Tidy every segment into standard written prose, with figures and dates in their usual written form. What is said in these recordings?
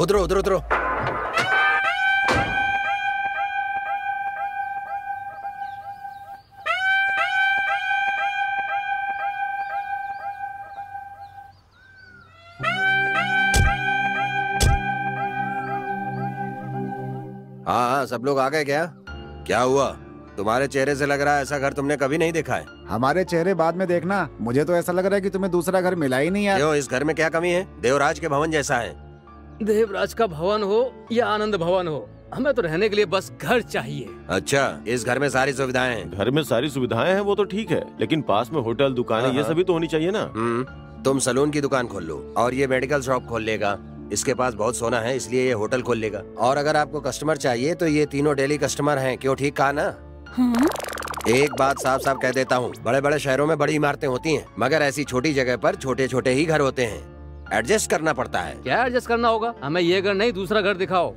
उतरो उतरो उतरो। हाँ, सब लोग आ गए क्या? क्या हुआ? तुम्हारे चेहरे से लग रहा है ऐसा घर तुमने कभी नहीं देखा है। हमारे चेहरे बाद में देखना, मुझे तो ऐसा लग रहा है कि तुम्हें दूसरा घर मिला ही नहीं यार। क्यों, इस घर में क्या कमी है? देवराज के भवन जैसा है। देवराज का भवन हो या आनंद भवन हो, हमें तो रहने के लिए बस घर चाहिए। अच्छा, इस घर में सारी सुविधाएं हैं? घर में सारी सुविधाएं हैं वो तो ठीक है, लेकिन पास में होटल, दुकानें, ये सभी तो होनी चाहिए ना। तुम सलून की दुकान खोल लो और ये मेडिकल शॉप खोल लेगा। इसके पास बहुत सोना है इसलिए ये होटल खोल लेगा। और अगर आपको कस्टमर चाहिए तो ये तीनों डेली कस्टमर हैं। क्यों, ठीक कहा ना? एक बात साफ साफ कह देता हूँ, बड़े बड़े शहरों में बड़ी इमारतें होती हैं, मगर ऐसी छोटी जगह पर छोटे छोटे ही घर होते हैं। एडजस्ट करना पड़ता है। क्या एडजस्ट करना होगा? हमें ये घर नहीं, दूसरा घर दिखाओ।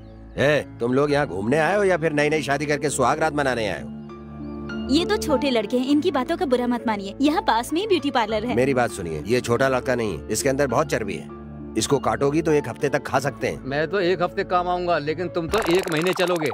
तुम लोग यहाँ घूमने आए हो या फिर नई नई शादी करके सुहागरात मनाने आए हो? ये तो छोटे लड़के हैं, इनकी बातों का बुरा मत मानिए। यहाँ पास में ही ब्यूटी पार्लर है। मेरी बात सुनिए, ये छोटा लड़का नहीं है, इसके अंदर बहुत चर्बी है। इसको काटोगी तो 1 हफ्ते तक खा सकते हैं। मैं तो 1 हफ्ते काम आऊंगा, लेकिन तुम तो 1 महीने चलोगे।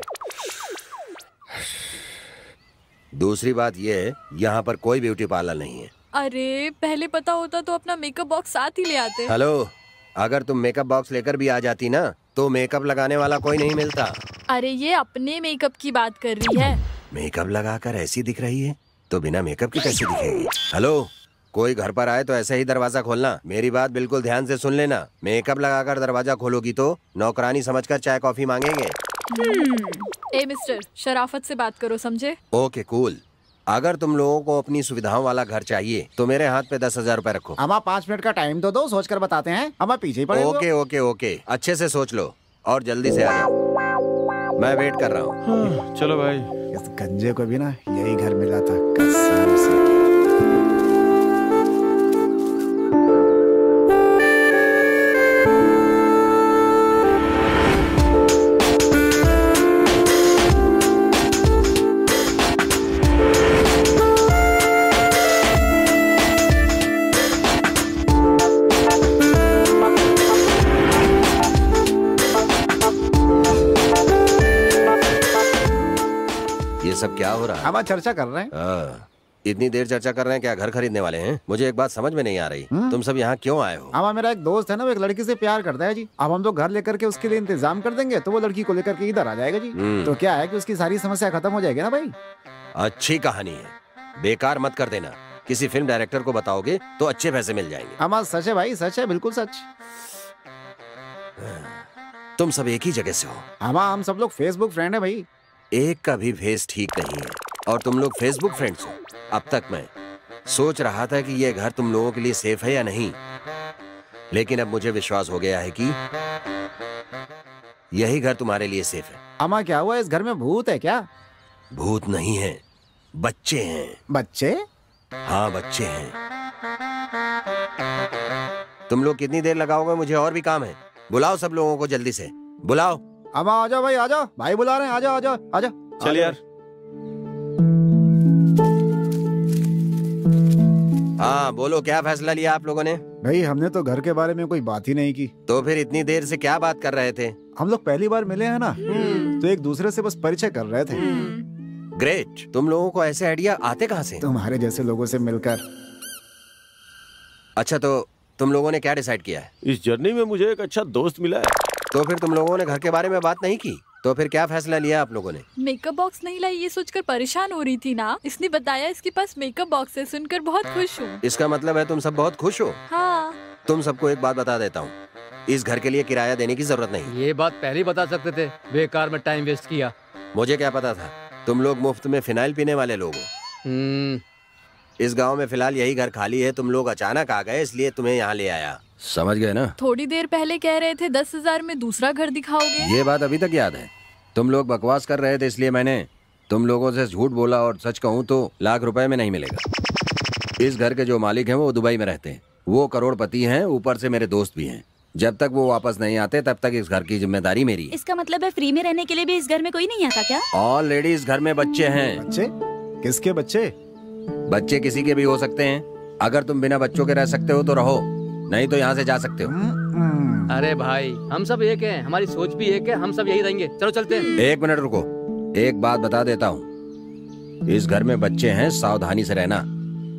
दूसरी बात ये है, यहाँ पर कोई ब्यूटी पार्लर नहीं है। अरे पहले पता होता तो अपना मेकअप बॉक्स साथ ही ले आते। हेलो, अगर तुम मेकअप बॉक्स लेकर भी आ जाती ना तो मेकअप लगाने वाला कोई नहीं मिलता। अरे ये अपने मेकअप की बात कर रही है। मेकअप लगाकर ऐसी दिख रही है तो बिना मेकअप की कैसी दिखेगी? हेलो, कोई घर पर आए तो ऐसे ही दरवाजा खोलना। मेरी बात बिल्कुल ध्यान से सुन लेना। मेकअप लगाकर दरवाजा खोलोगी तो नौकरानी समझकर चाय कॉफी मांगेंगे। ए मिस्टर, शराफत से बात करो, समझे? Okay cool. अगर तुम लोगों को अपनी सुविधाओं वाला घर चाहिए तो मेरे हाथ पे 10,000 रुपए रखो। हमारा 5 मिनट का टाइम तो दो, सोच कर बताते हैं। हमारा पीछे ही पड़े। ओके ओके ओके, अच्छे से सोच लो और जल्दी से आ जाओ, मैं वेट कर रहा हूँ। चलो भाई। इस गंजे को भी ना यही घर मिला था, कसम से। सब क्या हो रहा है? हम चर्चा कर रहे हैं। इतनी देर चर्चा कर रहे हैं, क्या घर खरीदने वाले हैं? मुझे एक बात समझ में नहीं आ रही, तुम सब यहाँ क्यों आए हो? हमारा मेरा एक दोस्त है ना, वो एक लड़की से प्यार करता है जी। अब हम लोग घर लेकर के उसके लिए इंतजाम कर देंगे तो वो लड़की को लेकर के इधर आ जाएगा जी। तो क्या है कि उसकी सारी समस्या खत्म हो जाएगी ना भाई। अच्छी कहानी है, बेकार मत कर देना। किसी फिल्म डायरेक्टर को बताओगे तो अच्छे पैसे मिल जाएंगे। हमारा सच है भाई, सच है, बिल्कुल सच। तुम सब एक ही जगह से हो? हम सब लोग फेसबुक फ्रेंड है भाई। एक का भी फेस ठीक नहीं है और तुम लोग फेसबुक फ्रेंड्स हो। अब तक मैं सोच रहा था कि ये घर तुम लोगों के लिए सेफ है या नहीं, लेकिन अब मुझे विश्वास हो गया है कि यही घर तुम्हारे लिए सेफ है। अम्मा क्या हुआ, इस घर में भूत है क्या? भूत नहीं है, बच्चे हैं। बच्चे? हाँ बच्चे हैं। तुम लोग कितनी देर लगाओगे? मुझे और भी काम है। बुलाओ सब लोगों को, जल्दी से बुलाओ। अम्मा आ जाओ भाई, आ जाओ, भाई बुला रहे हैं, आ जाओ आ जाओ आ जाओ। चल यार। हाँ बोलो, क्या फैसला लिया आप लोगों ने? भाई हमने तो घर के बारे में कोई बात ही नहीं की। तो फिर इतनी देर से क्या बात कर रहे थे? हम लोग पहली बार मिले हैं ना, तो एक दूसरे से बस परिचय कर रहे थे। ग्रेट। तुम लोगों को ऐसे आइडिया आते कहाँ से? तुम्हारे जैसे लोगों से मिलकर। अच्छा, तो तुम लोगों ने क्या डिसाइड किया है? इस जर्नी में मुझे एक अच्छा दोस्त मिला है। तो फिर तुम लोगों ने घर के बारे में बात नहीं की? तो फिर क्या फैसला लिया आप लोगों ने? मेकअप बॉक्स नहीं लाई ये सोचकर परेशान हो रही थी ना, इसने बताया इसके पास मेकअप बॉक्स है, सुनकर बहुत खुश हूँ। इसका मतलब है तुम सब बहुत खुश हो? हाँ। तुम सबको एक बात बता देता हूँ, इस घर के लिए किराया देने की जरूरत नहीं। ये बात पहले ही बता सकते थे, बेकार में टाइम वेस्ट किया। मुझे क्या पता था तुम लोग मुफ्त में फिनाइल पीने वाले लोग हो। इस गांव में फिलहाल यही घर खाली है, तुम लोग अचानक आ गए इसलिए तुम्हें यहाँ ले आया। समझ गए ना? थोड़ी देर पहले कह रहे थे 10,000 में दूसरा घर दिखाओगे। ये बात अभी तक याद है। तुम लोग बकवास कर रहे थे इसलिए मैंने तुम लोगों से झूठ बोला, और सच कहूँ तो लाख रुपए में नहीं मिलेगा। इस घर के जो मालिक हैं वो दुबई में रहते हैं, वो करोड़पति हैं, ऊपर से मेरे दोस्त भी हैं। जब तक वो वापस नहीं आते तब तक इस घर की जिम्मेदारी मेरी है। इसका मतलब है फ्री में रहने के लिए भी इस घर में कोई नहीं आता क्या? ऑलरेडी इस घर में बच्चे हैं। बच्चे? किसके बच्चे? बच्चे किसी के भी हो सकते हैं। अगर तुम बिना बच्चों के रह सकते हो तो रहो, नहीं तो यहाँ से जा सकते हो। अरे भाई हम सब एक हैं, हमारी सोच भी एक है, हम सब यही रहेंगे। चलो चलते हैं। एक मिनट रुको, एक बात बता देता हूँ, इस घर में बच्चे हैं, सावधानी से रहना।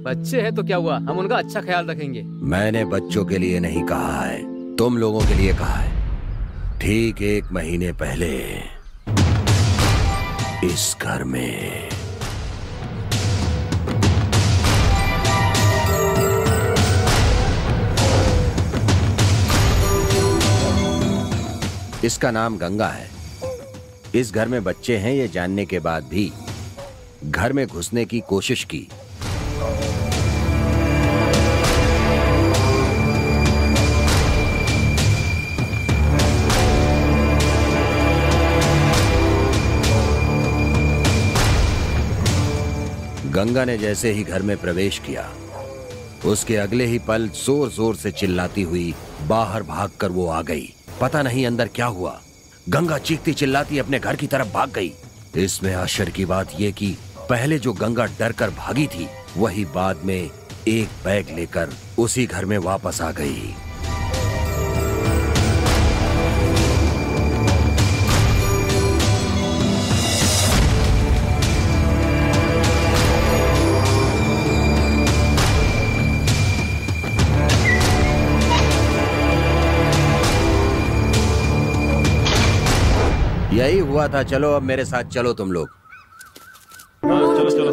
बच्चे हैं तो क्या हुआ, हम उनका अच्छा ख्याल रखेंगे। मैंने बच्चों के लिए नहीं कहा है, तुम लोगों के लिए कहा है। ठीक 1 महीने पहले इस घर में इसका नाम गंगा है। इस घर में बच्चे हैं ये जानने के बाद भी घर में घुसने की कोशिश की। गंगा ने जैसे ही घर में प्रवेश किया, उसके अगले ही पल जोर जोर से चिल्लाती हुई बाहर भागकर वो आ गई। पता नहीं अंदर क्या हुआ, गंगा चीखती चिल्लाती अपने घर की तरफ भाग गई। इसमें आश्चर्य की बात यह कि पहले जो गंगा डर कर भागी थी, वही बाद में एक बैग लेकर उसी घर में वापस आ गई। यही हुआ था। चलो अब मेरे साथ चलो तुम लोग। चलो चलो।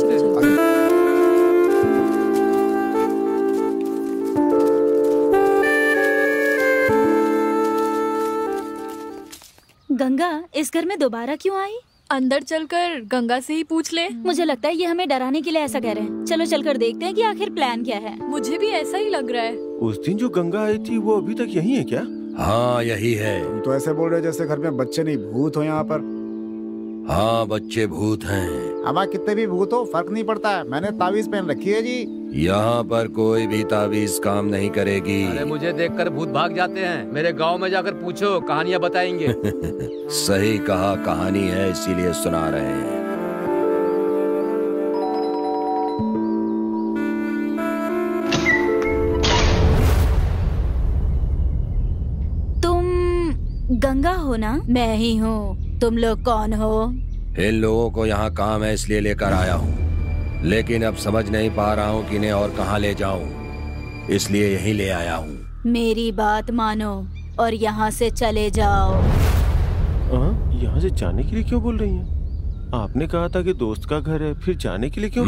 गंगा इस घर में दोबारा क्यों आई? अंदर चलकर गंगा से ही पूछ ले। मुझे लगता है ये हमें डराने के लिए ऐसा कह रहे हैं। चलो चलकर देखते हैं कि आखिर प्लान क्या है। मुझे भी ऐसा ही लग रहा है। उस दिन जो गंगा आई थी वो अभी तक यही है क्या? हाँ यही है। तुम तो ऐसे बोल रहे हो जैसे घर में बच्चे नहीं भूत हो यहाँ पर। हाँ बच्चे भूत हैं। हमारे कितने भी भूत हो फर्क नहीं पड़ता है, मैंने तावीज पहन रखी है जी। यहाँ पर कोई भी तावीज काम नहीं करेगी। अरे मुझे देखकर भूत भाग जाते हैं। मेरे गांव में जाकर पूछो, कहानियाँ बताएंगे। सही कहा, कहानी है इसीलिए सुना रहे हैं। तुम गंगा हो ना? मैं ही हूँ। तुम लोग कौन हो? इन लोगों को यहाँ काम है इसलिए लेकर आया हूँ, लेकिन अब समझ नहीं पा रहा हूँ कि इन्हें और कहाँ ले जाऊँ, इसलिए यहीं ले आया हूँ। मेरी बात मानो और यहाँ से चले जाओ। यहाँ से जाने के लिए क्यों बोल रही हैं? आपने कहा था कि दोस्त का घर है, फिर जाने के लिए क्यों?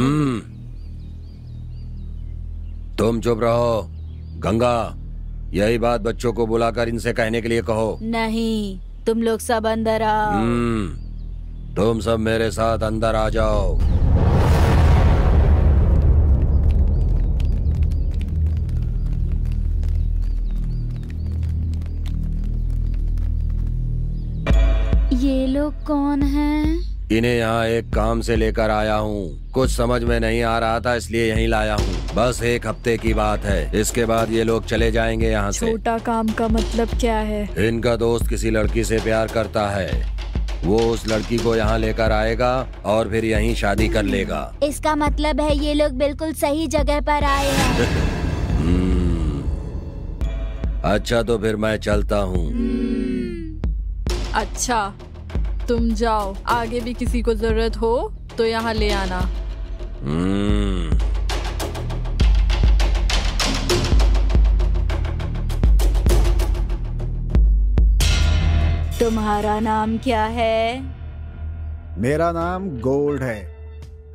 तुम चुप रहो। गंगा, यही बात बच्चों को बुलाकर इनसे कहने के लिए कहो। नहीं, तुम लोग सब अंदर आओ। तुम सब मेरे साथ अंदर आ जाओ। ये लोग कौन हैं? इन्हें यहाँ एक काम से लेकर आया हूँ। कुछ समझ में नहीं आ रहा था इसलिए यहीं लाया हूँ। बस 1 हफ्ते की बात है, इसके बाद ये लोग चले जाएंगे यहाँ से। छोटा काम का मतलब क्या है? इनका दोस्त किसी लड़की से प्यार करता है, वो उस लड़की को यहाँ लेकर आएगा और फिर यहीं शादी कर लेगा। इसका मतलब है ये लोग बिल्कुल सही जगह पर आए हैं। अच्छा तो फिर मैं चलता हूँ। अच्छा तुम जाओ, आगे भी किसी को जरूरत हो तो यहाँ ले आना। तुम्हारा नाम क्या है? मेरा नाम गोल्ड है,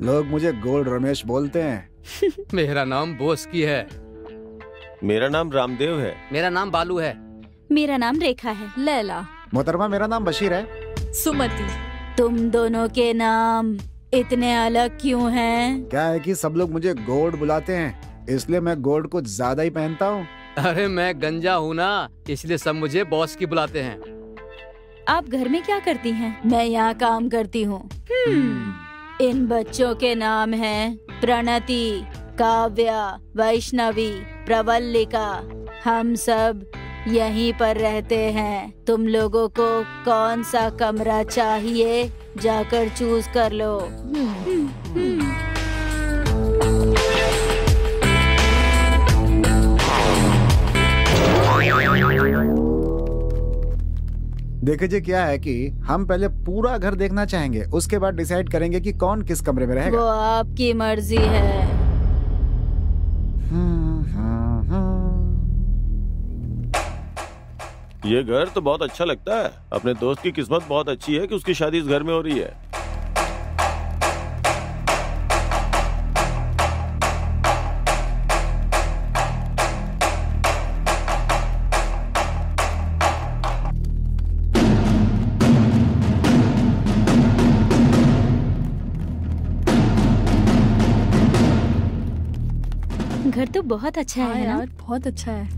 लोग मुझे गोल्ड रमेश बोलते हैं। मेरा नाम बोस की है। मेरा नाम रामदेव है। मेरा नाम बालू है। मेरा नाम रेखा है। लैला। मोहतरमा मेरा नाम बशीर है। सुमति। तुम दोनों के नाम इतने अलग क्यों हैं? क्या है कि सब लोग मुझे गोल्ड बुलाते हैं, इसलिए मैं गोल्ड कुछ ज्यादा ही पहनता हूँ। अरे मैं गंजा हूँ ना, इसलिए सब मुझे बॉस की बुलाते हैं। आप घर में क्या करती हैं? मैं यहाँ काम करती हूँ। इन बच्चों के नाम हैं प्रणति, काव्या, वैष्णवी, प्रवल्लिका। हम सब यहीं पर रहते हैं। तुम लोगों को कौन सा कमरा चाहिए, जाकर चूज कर लो। देखिए जी, क्या है कि हम पहले पूरा घर देखना चाहेंगे, उसके बाद डिसाइड करेंगे कि कौन किस कमरे में रहेगा। वो आपकी मर्जी है। ये घर तो बहुत अच्छा लगता है। अपने दोस्त की किस्मत बहुत अच्छी है कि उसकी शादी इस घर में हो रही है। घर तो बहुत अच्छा हाँ है ना? यार, बहुत अच्छा है।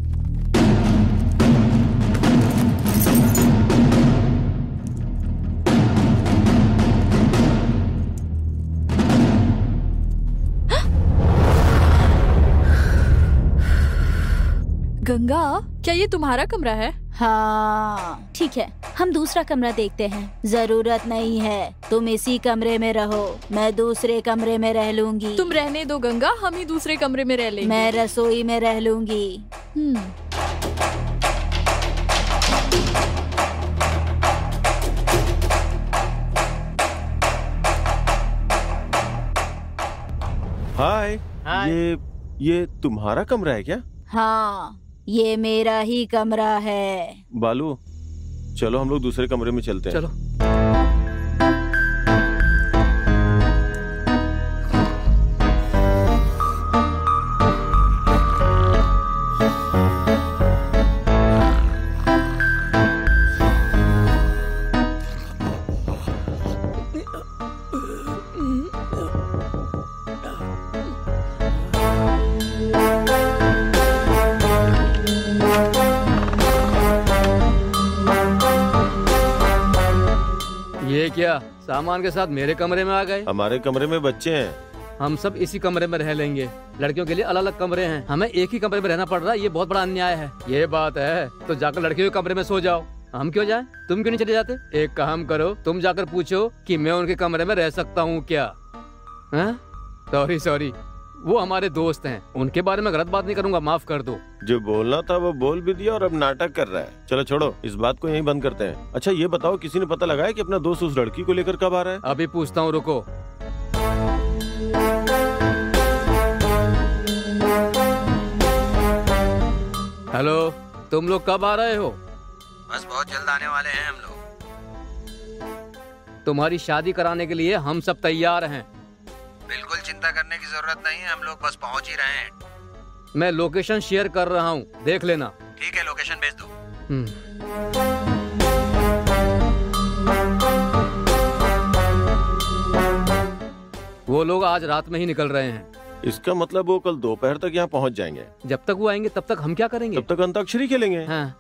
गंगा, क्या ये तुम्हारा कमरा है? हाँ ठीक है, हम दूसरा कमरा देखते हैं। जरूरत नहीं है, तुम इसी कमरे में रहो, मैं दूसरे कमरे में रह लूंगी। तुम रहने दो गंगा, हम ही दूसरे कमरे में रह लेंगे। मैं रसोई में रह लूंगी। हाय। ये तुम्हारा कमरा है क्या? हाँ, ये मेरा ही कमरा है। बालू, चलो हम लोग दूसरे कमरे में चलते हैं। चलो। ये क्या, सामान के साथ मेरे कमरे में आ गए? हमारे कमरे में बच्चे हैं। हम सब इसी कमरे में रह लेंगे। लड़कियों के लिए अलग अलग कमरे हैं, हमें एक ही कमरे में रहना पड़ रहा है। ये बहुत बड़ा अन्याय है। ये बात है तो जाकर लड़कियों के कमरे में सो जाओ। हम क्यों जाएं? तुम क्यों नहीं चले जाते? एक काम करो, तुम जाकर पूछो कि मैं उनके कमरे में रह सकता हूँ क्या? सॉरी, वो हमारे दोस्त हैं, उनके बारे में गलत बात नहीं करूंगा, माफ कर दो। जो बोलना था वो बोल भी दिया और अब नाटक कर रहा है। चलो छोड़ो, इस बात को यहीं बंद करते हैं। अच्छा ये बताओ, किसी ने पता लगाया कि अपना दोस्त उस लड़की को लेकर कब आ रहा है? अभी पूछता हूँ, रुको। हेलो, तुम लोग कब आ रहे हो? बस बहुत जल्द आने वाले हैं हम लोग। तुम्हारी शादी कराने के लिए हम सब तैयार हैं। बिल्कुल चिंता करने की जरूरत नहीं है, हम लोग बस पहुंच ही रहे हैं। मैं लोकेशन शेयर कर रहा हूँ, देख लेना। ठीक है, लोकेशन भेज दो। वो लोग आज रात में ही निकल रहे हैं। इसका मतलब वो कल दोपहर तक यहाँ पहुँच जाएंगे। जब तक वो आएंगे तब तक हम क्या करेंगे? तब तक अंताक्षरी खेलेंगे। हाँ।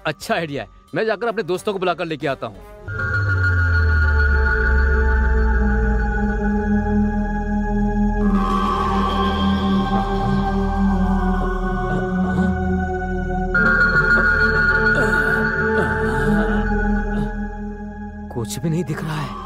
अच्छा आइडिया है, मैं जाकर अपने दोस्तों को बुलाकर लेके आता हूँ। कुछ भी नहीं दिख रहा है।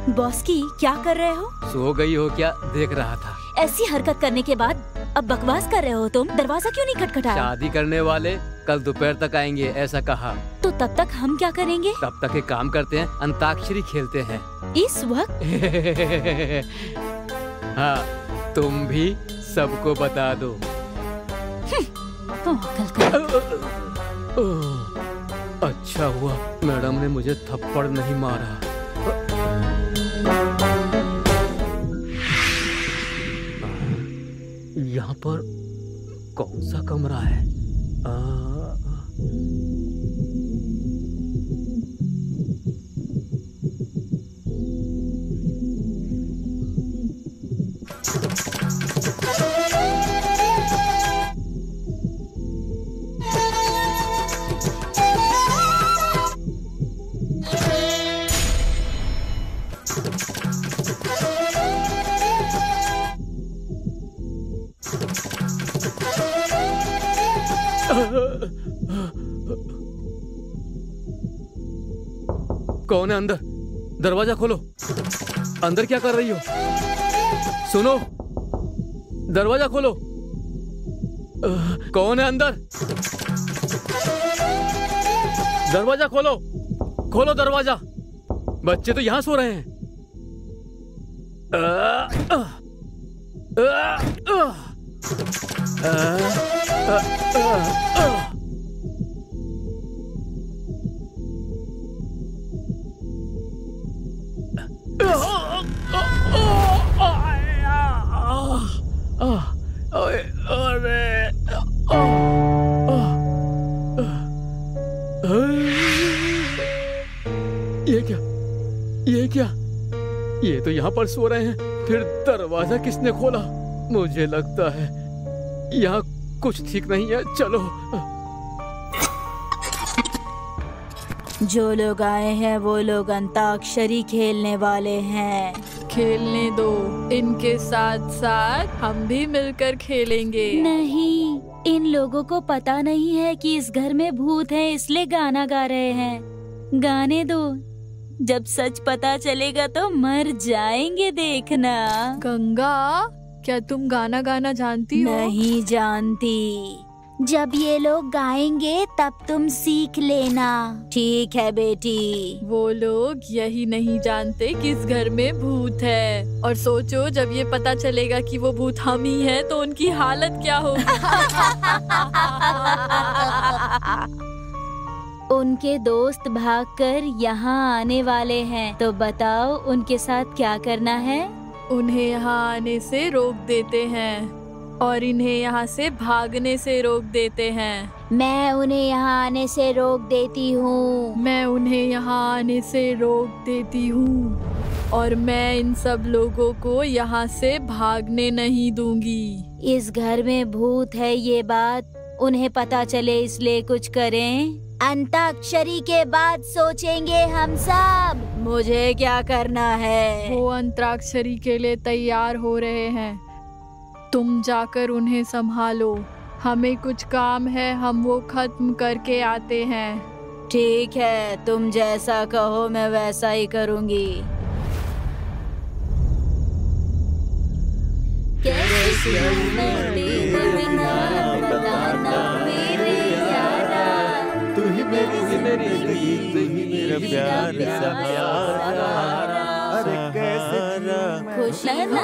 बॉस की क्या कर रहे हो? सो गई हो क्या? देख रहा था। ऐसी हरकत करने के बाद अब बकवास कर रहे हो तुम? दरवाजा क्यों नहीं खटखटाया? शादी करने वाले कल दोपहर तक आएंगे, ऐसा कहा। तो तब तक हम क्या करेंगे? तब तक एक काम करते हैं, अंताक्षरी खेलते हैं। इस वक्त? हाँ, तुम भी सबको बता दो। अच्छा हुआ मैडम ने मुझे थप्पड़ नहीं मारा। यहाँ पर कौन सा कमरा है? कौन है अंदर? दरवाजा खोलो। अंदर क्या कर रही हो? सुनो, दरवाजा खोलो। कौन है अंदर? दरवाजा खोलो, खोलो दरवाजा। बच्चे तो यहां सो रहे हैं। ये क्या? ये तो यहाँ पर सो रहे हैं, फिर दरवाजा किसने खोला? मुझे लगता है यहाँ कुछ ठीक नहीं है। चलो। जो लोग आए हैं वो लोग अंताक्षरी खेलने वाले हैं। खेलने दो, इनके साथ साथ हम भी मिलकर खेलेंगे। नहीं, इन लोगों को पता नहीं है कि इस घर में भूत है, इसलिए गाना गा रहे हैं। गाने दो, जब सच पता चलेगा तो मर जाएंगे, देखना। गंगा, क्या तुम गाना गाना जानती हो? नहीं जानती। जब ये लोग गाएंगे तब तुम सीख लेना। ठीक है बेटी। वो लोग यही नहीं जानते कि इस घर में भूत है, और सोचो जब ये पता चलेगा कि वो भूत हम ही है तो उनकी हालत क्या होगी। उनके दोस्त भागकर यहाँ आने वाले हैं, तो बताओ उनके साथ क्या करना है? उन्हें यहाँ आने से रोक देते हैं और इन्हें यहाँ से भागने से रोक देते हैं। मैं उन्हें यहाँ आने से रोक देती हूँ। मैं उन्हें यहाँ आने से रोक देती हूँ और मैं इन सब लोगों को यहाँ से भागने नहीं दूंगी। इस घर में भूत है ये बात उन्हें पता चले, इसलिए कुछ करें। अंताक्षरी के बाद सोचेंगे हम सब। मुझे क्या करना है? वो अंतराक्षरी के लिए तैयार हो रहे हैं, तुम जाकर उन्हें संभालो। हमें कुछ काम है, हम वो खत्म करके आते हैं। ठीक है, तुम जैसा कहो मैं वैसा ही करूँगी।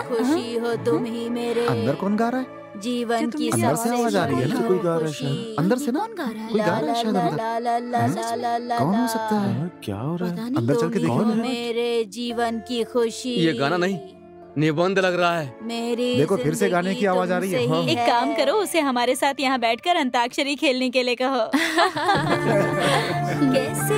खुशी हो तुम ही मेरे। अंदर कौन गा रहा है? जीवन की अंदर से आवाज आ रही है ना? कोई गा रहा है शायद। अंदर से ना? कोई गा रहा है शायद अंदर। कौन हो सकता है? क्या हो रहा है? अंदर चल के देखो। मेरे जीवन की खुशी। ये गाना नहीं, निबंध लग रहा है। मेरी देखो फिर से गाने की आवाज आ रही है। एक काम करो, उसे हमारे साथ यहाँ बैठकर अंताक्षरी खेलने के लिए कहो। कैसे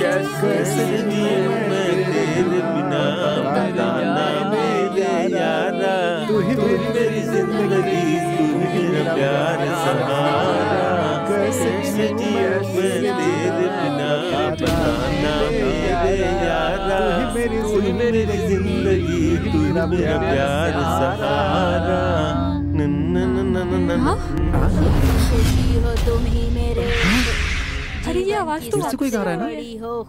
तू ही मेरी जिंदगी, तू ही मेरा प्यार सहारा। कैसे जिए मैं तेरे बिना, बताना मेरे यारा। तू ही मेरी जिंदगी, तू ही मेरा प्यार सहारा। खुशी हो तुम ही मेरे। अरे ये आवाज तो फिर से कोई गा रहा है ना?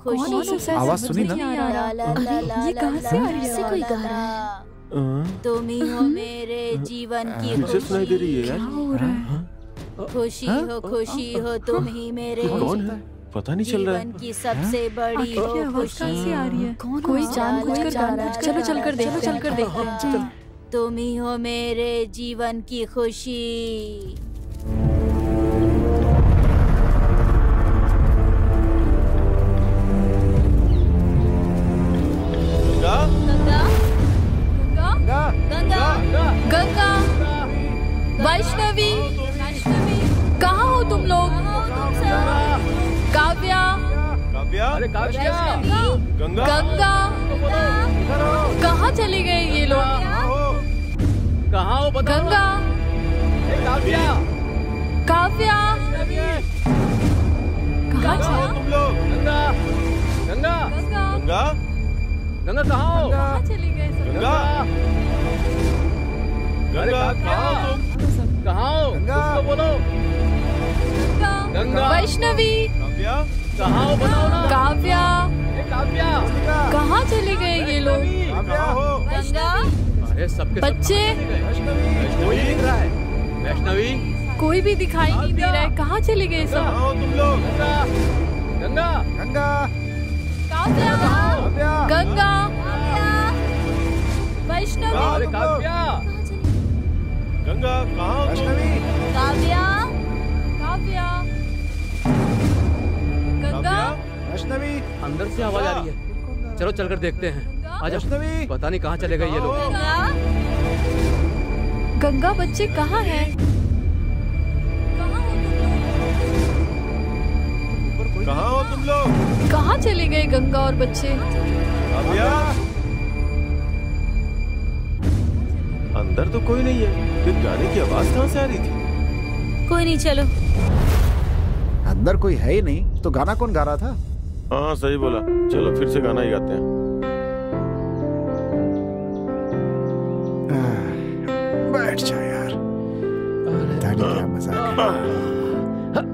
खुशी आवाज सुनी ना? ये कहाँ से आ रही है? से कोई गा रहा है। तुम ही हो मेरे जीवन की मुझे सुनाई दे रही है यार। क्या हो रहा है? खुशी हो तुम ही मेरे। कौन है? पता नहीं चल रहा है। जीवन की सबसे बड़ी आखिर ये आवाज कहाँ से आ रही है? कोई जानबूझकर गा रहा है। चलो चलकर देखते हैं। तुम ही हो मेरे जीवन की खुशी। गंगा, वैष्णवी, कहाँ हो तुम लोग? काव्या, अरे काव्या, गंगा, गंगा, कहाँ चले गए ये लोग? कहाँ हो? बताओ। गंगा, काव्या, काव्या, कहाँ चले? तुम लोग? गंगा, गंगा, गंगा, गंगा कहाँ हो? कहाँ चली गए सब? गंगा, अरे कहाँ हो? कहाँ हो? कुछ तो बोलो। गंगा, गंगा, वैष्णवी, काव्या, कहाँ हो बताओ ना। काव्या, काव्या, कहाँ चले गए ये लोग? कहाँ हो? गंगा, अरे सबके बच्चे, वैष्णवी दिख रहा है। वैष्णवी, कोई भी दिखाई नहीं दे रहा है। कहाँ चले गए सब? कहाँ हो तुम लोग? गंगा, गंगा, काव्या, काव्या, गंगा, अरे वैष्णवी, काव्या, गंगा कहाँ हो तुम? वैष्णवी, काव्या, काव्या, गंगा, वैष्णवी, अंदर से आवाज आ रही है। चलो चलकर देखते हैं। आजा। वैष्णवी, पता नहीं कहाँ चले गए ये लोग। गंगा, गंगा, बच्चे कहाँ हैं? कहाँ हो तुम लोग? कहाँ चले गए गंगा और बच्चे? काव्या, अंदर तो कोई नहीं है, फिर गाने की आवाज कहाँ से आ रही थी? कोई नहीं, चलो। अंदर कोई है ही नहीं तो गाना कौन गा रहा था? हाँ सही बोला, चलो फिर से गाना ही गाते हैं। बैठ जा यार, ताली क्या मजाक है।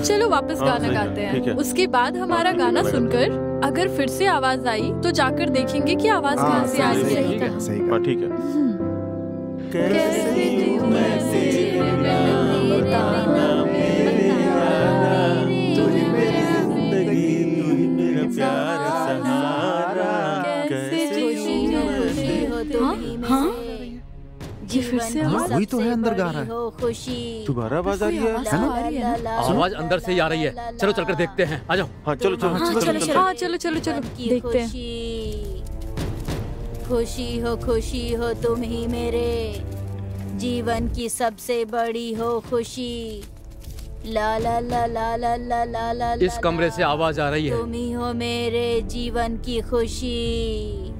चलो वापस हाँ, गाना सही गाते है, ठीक हैं। है। उसके बाद हमारा हाँ, गाना गाना सुनकर अगर फिर से आवाज आई तो जाकर देखेंगे कि आवाज हाँ, कहाँ से आ सही रही सही है। कहा, सही हाँ कहा। ठीक है। कैसे जीऊं मैं तेरे बिना, बताना मेरे यारा, तू ही मेरी जिंदगी, तू ही मेरा प्यार सहारा। कैसे खुशी हो, खुशी हो तुम ही हाँ? मेरे ये फिर से जीवन की आवाज? वही तो है, सबसे अंदर गा रहा बड़ी है। हो खुशी। दोबारा आवाज आ रही है? आवाज आ रही है ना? आवाज अंदर से ही आ रही है। चलो चलकर देखते हैं। आ जाओ। हाँ चलो चलो हाँ, चलो चलो, चलो। हाँ चलो चलो चलो जीवन की देखते हैं। खुशी हो तुम ही मेरे जीवन की सबसे बड़ी हो खुशी। ला ला ला ला ला ला ला ला। इस कमरे से आवाज आ रही है। तुम ही हो मेरे जीवन की खुशी।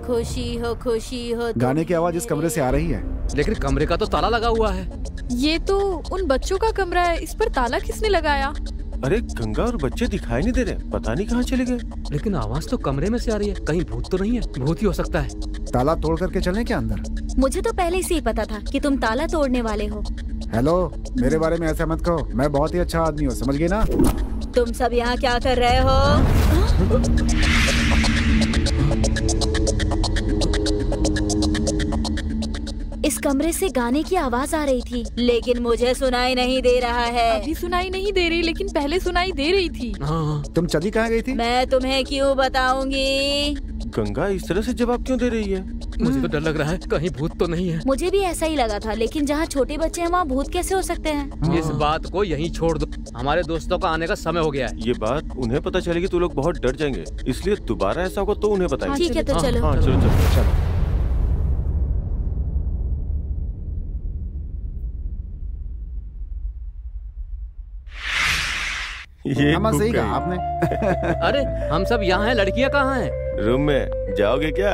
खुशी हो तुम गाने की आवाज इस कमरे से आ रही है। लेकिन कमरे का तो ताला लगा हुआ है। ये तो उन बच्चों का कमरा है, इस पर ताला किसने लगाया? अरे गंगा और बच्चे दिखाई नहीं दे रहे, पता नहीं कहाँ चले गए। लेकिन आवाज तो कमरे में से आ रही है। कहीं भूत तो नहीं है? भूत ही हो सकता है। ताला तोड़ करके चलें क्या अंदर? मुझे तो पहले से ही पता था कि तुम ताला तोड़ने वाले हो। हेलो, मेरे बारे में ऐसा मत कहो, मैं बहुत ही अच्छा आदमी हूँ, समझ गए ना? तुम सब यहाँ क्या कर रहे हो? इस कमरे से गाने की आवाज आ रही थी, लेकिन मुझे सुनाई नहीं दे रहा है। अभी सुनाई नहीं दे रही, लेकिन पहले सुनाई दे रही थी। हाँ, तुम चली कहाँ गई थी? मैं तुम्हें क्यों बताऊंगी? गंगा इस तरह से जवाब क्यों दे रही है? मुझे तो डर लग रहा है कहीं भूत तो नहीं है। मुझे भी ऐसा ही लगा था, लेकिन जहाँ छोटे बच्चे हैं वहाँ भूत कैसे हो सकते हैं? इस बात को यहीं छोड़ दो। हमारे दोस्तों का आने का समय हो गया है। ये बात उन्हें पता चलेगी तो लोग बहुत डर जाएंगे, इसलिए दोबारा ऐसा होगा तो उन्हें बताएंगे। ठीक है, तो हाँ, चलो। हाँ चलो चलो। चलो। ये हाँ, घूम सही गई। कहा आपने। अरे हम सब यहाँ हैं, लड़कियाँ कहाँ हैं? रूम में जाओगे क्या?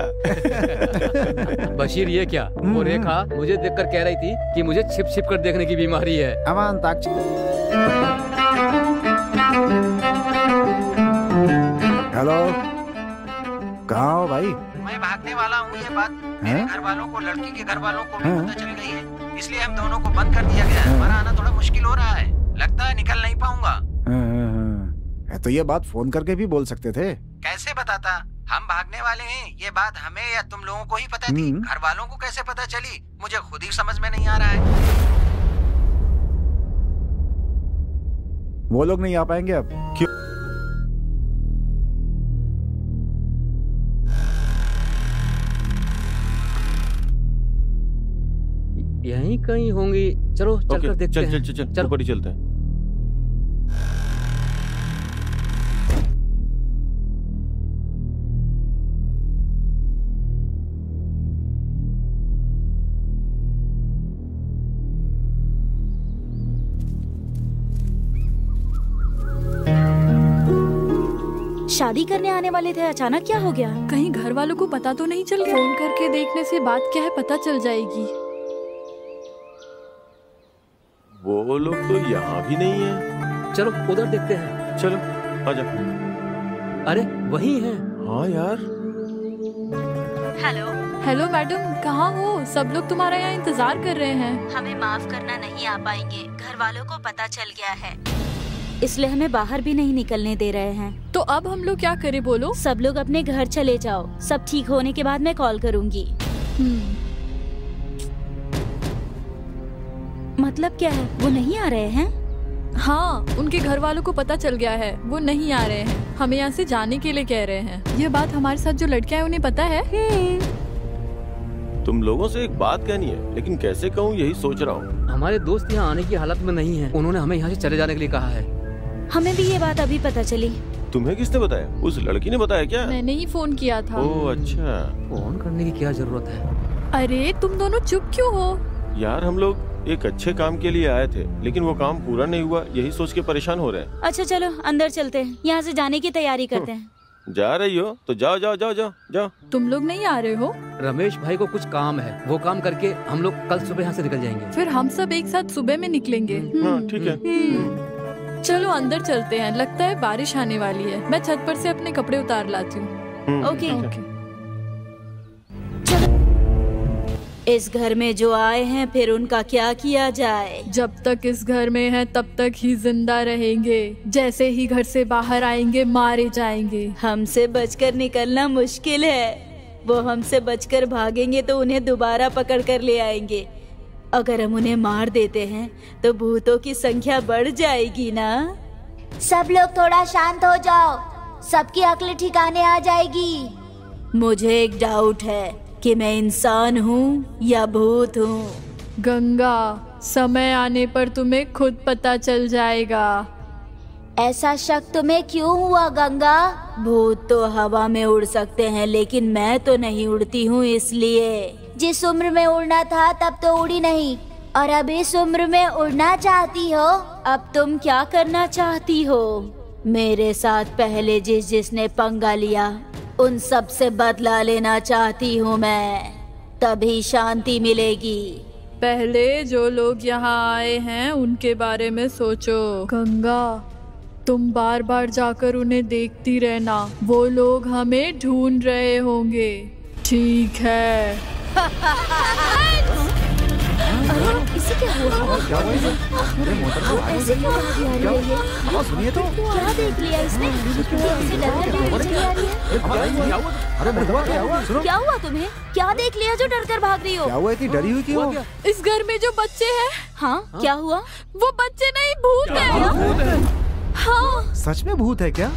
बशीर ये क्या? वो रेखा मुझे देखकर कह रही थी कि मुझे छिप छिप कर देखने की बीमारी है। अमान ताक। हेलो, कहाँ हो भाई? मैं भागने वाला हूँ। ये बात मेरे घर वालों को, लड़की के घर वालों को भी हाँ। पता चल गई है, इसलिए हम दोनों को बंद कर दिया गया है। हमारा आना थोड़ा मुश्किल हो रहा है, लगता है निकल नहीं पाऊंगा। तो ये बात फोन करके भी बोल सकते थे। कैसे बताता? हम भागने वाले हैं, ये बात हमें या तुम लोगों को ही पता थी। घर वालों को कैसे पता चली, मुझे खुद ही समझ में नहीं आ रहा है। वो लोग नहीं आ पाएंगे अब। क्यों? यहीं कहीं होंगी। चलो चलकर ओके, देखते चल हैं। चल चल चल, ऊपर ही चलते हैं। शादी करने आने वाले थे, अचानक क्या हो गया? कहीं घर वालों को पता तो नहीं चल गया? फोन करके देखने से बात क्या है पता चल जाएगी। वो लोग तो यहाँ भी नहीं है। चलो उधर देखते हैं। चलो आजा। अरे वही है। हाँ यार। हेलो, हेलो मैडम, कहाँ हो? सब लोग तुम्हारा यहाँ इंतजार कर रहे हैं। हमें माफ करना, नहीं आ पाएंगे। घर वालों को पता चल गया है, इसलिए हमें बाहर भी नहीं निकलने दे रहे हैं। तो अब हम लोग क्या करें बोलो? सब लोग अपने घर चले जाओ। सब ठीक होने के बाद मैं कॉल करूँगी। मतलब क्या है? वो नहीं आ रहे हैं? हाँ, उनके घर वालों को पता चल गया है, वो नहीं आ रहे हैं। हमें यहाँ से जाने के लिए कह रहे हैं। ये बात हमारे साथ जो लड़कियां हैं उन्हें पता है। तुम लोगों से एक बात कहनी है, लेकिन कैसे कहूँ यही सोच रहा हूँ। हमारे दोस्त यहाँ आने की हालत में नहीं है। उन्होंने हमें यहाँ से चले जाने के लिए कहा है। हमें भी ये बात अभी पता चली। तुम्हें किसने बताया? उस लड़की ने बताया क्या? मैंने ही फोन किया था। ओह अच्छा। फोन करने की क्या जरूरत है? अरे तुम दोनों चुप क्यों हो? यार हम लोग एक अच्छे काम के लिए आए थे, लेकिन वो काम पूरा नहीं हुआ, यही सोच के परेशान हो रहे हैं। अच्छा चलो अंदर चलते हैं, यहाँ से जाने की तैयारी करते हैं। जा रही हो तो जाओ जाओ जाओ जाओ जाओ। तुम लोग नहीं आ रहे हो? रमेश भाई को कुछ काम है, वो काम करके हम लोग कल सुबह यहाँ से निकल जाएंगे। फिर हम सब एक साथ सुबह में निकलेंगे। हाँ ठीक है। चलो अंदर चलते हैं, लगता है बारिश आने वाली है। मैं छत पर से अपने कपड़े उतार लाती हूँ। ओके। इस घर में जो आए हैं फिर उनका क्या किया जाए? जब तक इस घर में है तब तक ही जिंदा रहेंगे। जैसे ही घर से बाहर आएंगे मारे जाएंगे। हमसे बचकर निकलना मुश्किल है। वो हमसे बचकर भागेंगे तो उन्हें दोबारा पकड़ कर ले आएंगे। अगर हम उन्हें मार देते हैं तो भूतों की संख्या बढ़ जाएगी ना। सब लोग थोड़ा शांत हो जाओ, सबकी अक्ल ठिकाने आ जाएगी। मुझे एक डाउट है कि मैं इंसान हूँ या भूत हूँ। गंगा, समय आने पर तुम्हें खुद पता चल जाएगा। ऐसा शक तुम्हें क्यों हुआ गंगा? भूत तो हवा में उड़ सकते हैं, लेकिन मैं तो नहीं उड़ती हूँ, इसलिए। जिस उम्र में उड़ना था तब तो उड़ी नहीं, और अब इस उम्र में उड़ना चाहती हो। अब तुम क्या करना चाहती हो? मेरे साथ पहले जिसने पंगा लिया उन सब से बदला लेना चाहती हूँ मैं, तभी शांति मिलेगी। पहले जो लोग यहाँ आए हैं उनके बारे में सोचो। गंगा, तुम बार बार जाकर उन्हें देखती रहना, वो लोग हमें ढूंढ रहे होंगे। ठीक है। इसे क्या हुआ? क्या हुआ इसे? अरे मोहतरमा, ऐसे क्यों भागी आ रही है ये? आवाज सुनिए तो। क्या देख लिया इसने? इसे डर कर भागी आ रही है? अरे मोहतरमा, क्या हुआ? सुनो। क्या हुआ तुम्हें? क्या देख लिया जो डर कर भाग रही हो? क्या हुआ? इतनी डरी हुई क्यों? इस घर में जो बच्चे हैं, हाँ, क्या हुआ? वो बच्चे नहीं, भूत है। हाँ, सच में भूत है क्या?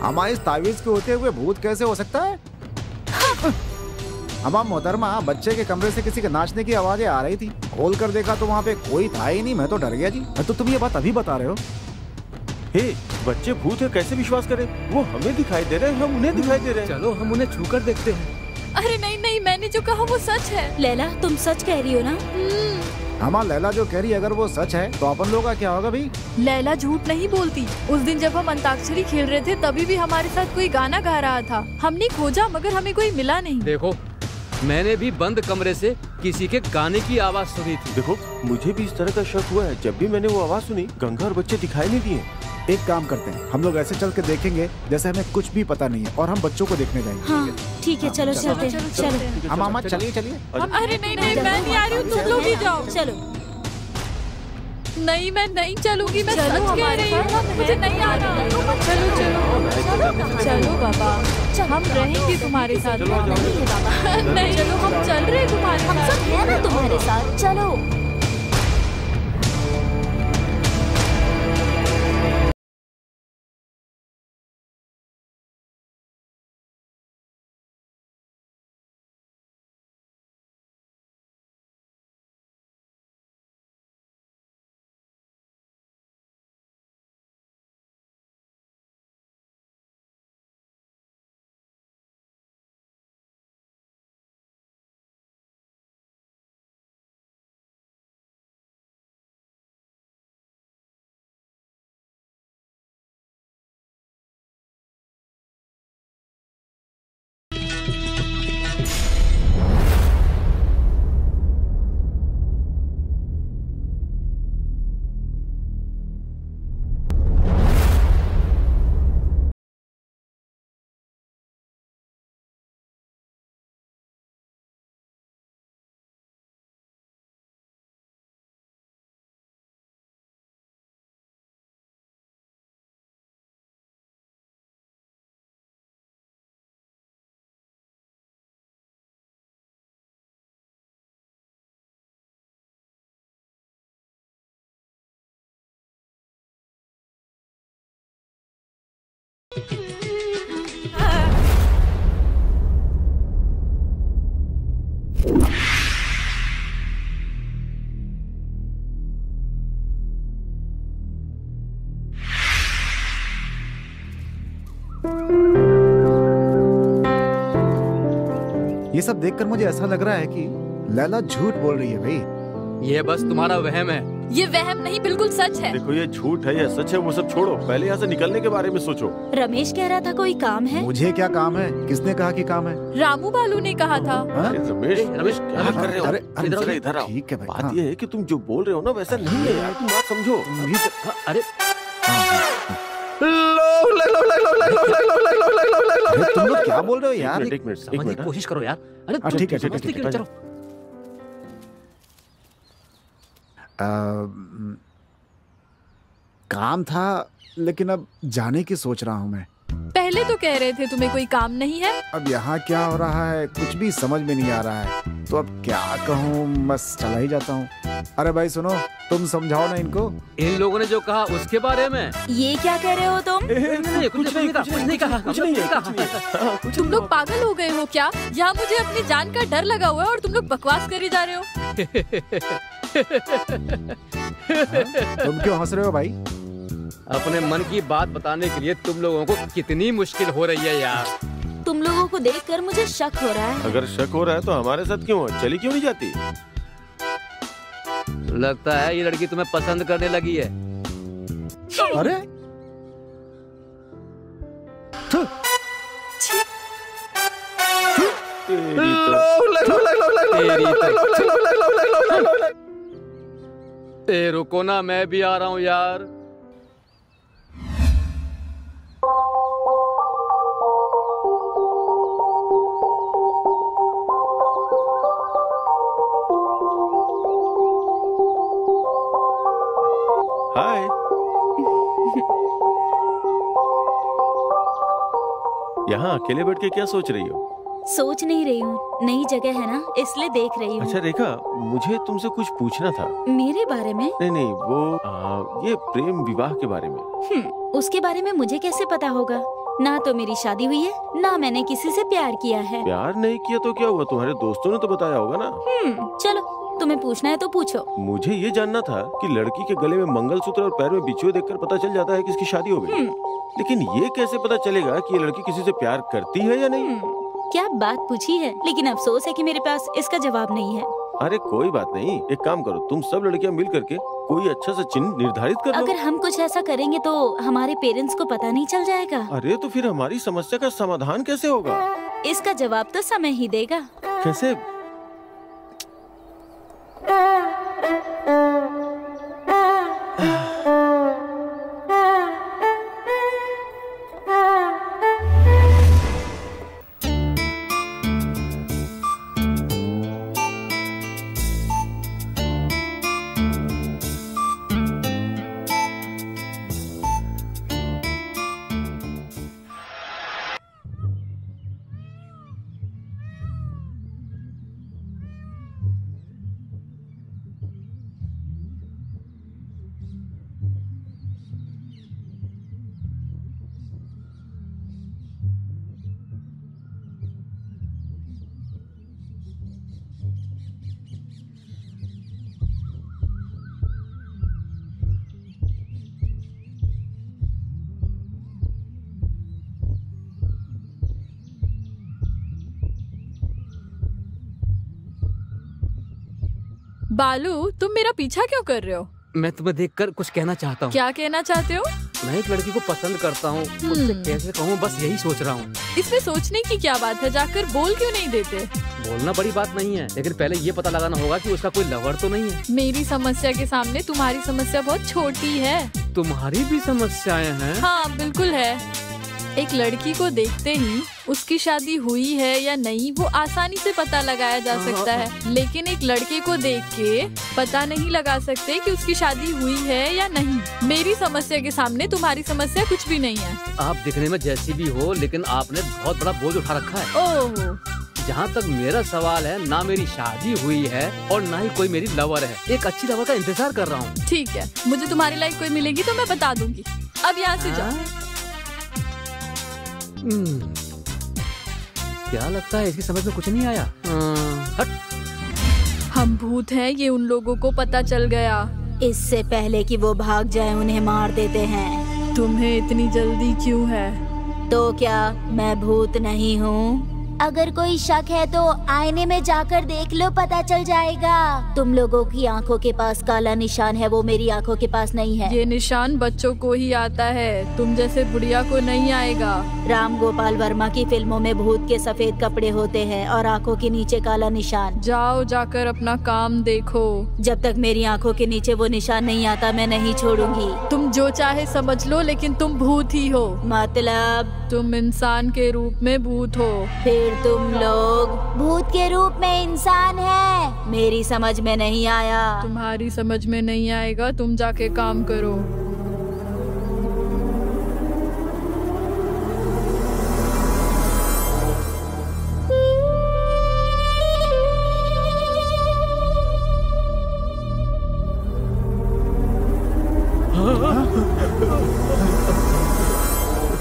हमारे इस तावीज के होते हुए भूत कैसे हो सकता है? अब मोहतरमा, बच्चे के कमरे से किसी के नाचने की आवाजें आ रही थी। खोल कर देखा तो वहाँ पे कोई था ही नहीं। मैं तो डर गया जी। तो तुम ये बात अभी बता रहे हो? हे, बच्चे भूत है कैसे विश्वास करें? वो हमें दिखाई दे रहे हैं, हम उन्हें दिखाई दे रहे हैं। चलो हम उन्हें छू कर देखते हैं। अरे नहीं नहीं, मैंने जो कहा वो सच है। लैला, तुम सच कह रही हो ना? हमारा लैला जो कह रही है, अगर वो सच है तो अपन लोगों का क्या होगा भाई? लैला झूठ नहीं बोलती। उस दिन जब हम अंताक्षरी खेल रहे थे तभी भी हमारे साथ कोई गाना गा रहा था। हमने खोजा मगर हमें कोई मिला नहीं। देखो, मैंने भी बंद कमरे से किसी के गाने की आवाज सुनी थी। देखो, मुझे भी इस तरह का शक हुआ है। जब भी मैंने वो आवाज सुनी, गंगा और बच्चे दिखाई नहीं दिए। एक काम करते हैं, हम लोग ऐसे चल के देखेंगे जैसे हमें कुछ भी पता नहीं है, और हम बच्चों को देखने जाएंगे। हाँ ठीक है, चलो चलते हैं। चलो हम मामा चलिए चलिए। अरे नहीं नहीं, मैं नहीं आ रही हूँ, तुम लोग ही जाओ। चलो। नहीं, मैं नहीं चलूंगी, मैं सच कह रही हूँ, मुझे नहीं आना। चलो चलो चलो बाबा, हम रहेंगे तुम्हारे साथ। नहीं, चलो हम चल रहे तुम्हारे साथ। हम सब है ना तुम्हारे साथ, चलो। ये सब देखकर मुझे ऐसा लग रहा है कि लैला झूठ बोल रही है भाई। ये बस तुम्हारा वहम है। ये वहम नहीं, बिल्कुल सच है। देखो ये झूठ है या सच है वो सब छोड़ो, पहले यहाँ से निकलने के बारे में सोचो। रमेश कह रहा था कोई काम है। मुझे क्या काम है? किसने कहा कि काम है? रामू बालू ने कहा था। हाँ? रमेश क्या कर रहे हो? अरे इधर आओ। ठीक है भाई। बात हाँ। ये है कि तुम जो बोल रहे हो ना वैसा नहीं है यार, तुम बात समझो। अरे तुम लोग क्या बोल रहे हो यार? एक मिनट समझने की कोशिश करो यार। अरे हाँ, ठीक है, समझते क्यों नहीं? चलो। काम था लेकिन अब जाने की सोच रहा हूँ मैं। पहले तो कह रहे थे तुम्हें कोई काम नहीं है। अब यहाँ क्या हो रहा है कुछ भी समझ में नहीं आ रहा है, तो अब क्या कहूँ, बस चला ही जाता हूँ। अरे भाई सुनो, तुम समझाओ ना इनको। इन लोगों ने जो कहा उसके बारे में। ये क्या कह रहे हो तुम? नहीं, कुछ नहीं कहा। तुम लोग पागल हो गए हो क्या? यहाँ मुझे अपनी जान का डर लगा हुआ है और तुम लोग बकवास करे जा रहे हो। तुम क्यों हंस रहे हो भाई? अपने मन की बात बताने के लिए तुम लोगों को कितनी मुश्किल हो रही है यार। तुम लोगों को देखकर मुझे शक हो रहा है। अगर शक हो रहा है तो हमारे साथ क्यों है? चली क्यों नहीं जाती? लगता है ये लड़की तुम्हें पसंद करने लगी है। अरे रुको ना, मैं भी आ रहा हूँ यार। हाय। यहाँ अकेले बैठ के क्या सोच रही हो? सोच नहीं रही हूँ, नई जगह है ना इसलिए देख रही हूँ। अच्छा रेखा, मुझे तुमसे कुछ पूछना था। मेरे बारे में? नहीं वो ये प्रेम विवाह के बारे में। उसके बारे में मुझे कैसे पता होगा? ना तो मेरी शादी हुई है, ना मैंने किसी से प्यार किया है। प्यार नहीं किया तो क्या हुआ? तुम्हारे दोस्तों ने तो बताया होगा ना। चलो तुम्हें पूछना है तो पूछो। मुझे ये जानना था कि लड़की के गले में मंगलसूत्र और पैर में बिछुए देखकर पता चल जाता है कि इसकी शादी हो गई, लेकिन ये कैसे पता चलेगा कि ये लड़की किसी से प्यार करती है या नहीं? क्या बात पूछी है, लेकिन अफसोस है कि मेरे पास इसका जवाब नहीं है। अरे कोई बात नहीं, एक काम करो, तुम सब लड़कियां मिल करके कोई अच्छा सा चिन्ह निर्धारित कर लो। अगर हम कुछ ऐसा करेंगे तो हमारे पेरेंट्स को पता नहीं चल जाएगा। अरे तो फिर हमारी समस्या का समाधान कैसे होगा? इसका जवाब तो समय ही देगा। कैसे? बालू, तुम मेरा पीछा क्यों कर रहे हो? मैं तुम्हें देखकर कुछ कहना चाहता हूँ। क्या कहना चाहते हो? मैं एक लड़की को पसंद करता हूँ, उससे कैसे कहूँ, बस यही सोच रहा हूँ। इसमें सोचने की क्या बात है, जाकर बोल क्यों नहीं देते? बोलना बड़ी बात नहीं है, लेकिन पहले ये पता लगाना होगा कि उसका कोई लवर तो नहीं है। मेरी समस्या के सामने तुम्हारी समस्या बहुत छोटी है। तुम्हारी भी समस्याएं हैं? हाँ बिल्कुल है। एक लड़की को देखते ही उसकी शादी हुई है या नहीं वो आसानी से पता लगाया जा सकता है, लेकिन एक लड़के को देख के पता नहीं लगा सकते कि उसकी शादी हुई है या नहीं। मेरी समस्या के सामने तुम्हारी समस्या कुछ भी नहीं है। आप दिखने में जैसी भी हो, लेकिन आपने बहुत बड़ा बोझ उठा रखा है। ओह, जहाँ तक मेरा सवाल है, ना मेरी शादी हुई है और ना ही कोई मेरी लवर है। एक अच्छी लवर का इंतजार कर रहा हूँ। ठीक है, मुझे तुम्हारे लायक कोई मिलेगी तो मैं बता दूंगी। अब यहाँ से जाओ। क्या लगता है इसकी समझ में कुछ नहीं आया? हट। हम भूत हैं, ये उन लोगों को पता चल गया। इससे पहले कि वो भाग जाए उन्हें मार देते हैं। तुम्हें इतनी जल्दी क्यों है? तो क्या मैं भूत नहीं हूँ? अगर कोई शक है तो आईने में जाकर देख लो, पता चल जाएगा। तुम लोगों की आंखों के पास काला निशान है, वो मेरी आंखों के पास नहीं है। ये निशान बच्चों को ही आता है, तुम जैसे बुढ़िया को नहीं आएगा। राम गोपाल वर्मा की फिल्मों में भूत के सफेद कपड़े होते हैं और आंखों के नीचे काला निशान। जाओ जाकर अपना काम देखो। जब तक मेरी आंखों के नीचे वो निशान नहीं आता मैं नहीं छोड़ूंगी। तुम जो चाहे समझ लो, लेकिन तुम भूत ही हो। मतलब तुम इंसान के रूप में भूत हो। फिर तुम लोग भूत के रूप में इंसान है। मेरी समझ में नहीं आया। तुम्हारी समझ में नहीं आएगा, तुम जाके काम करो।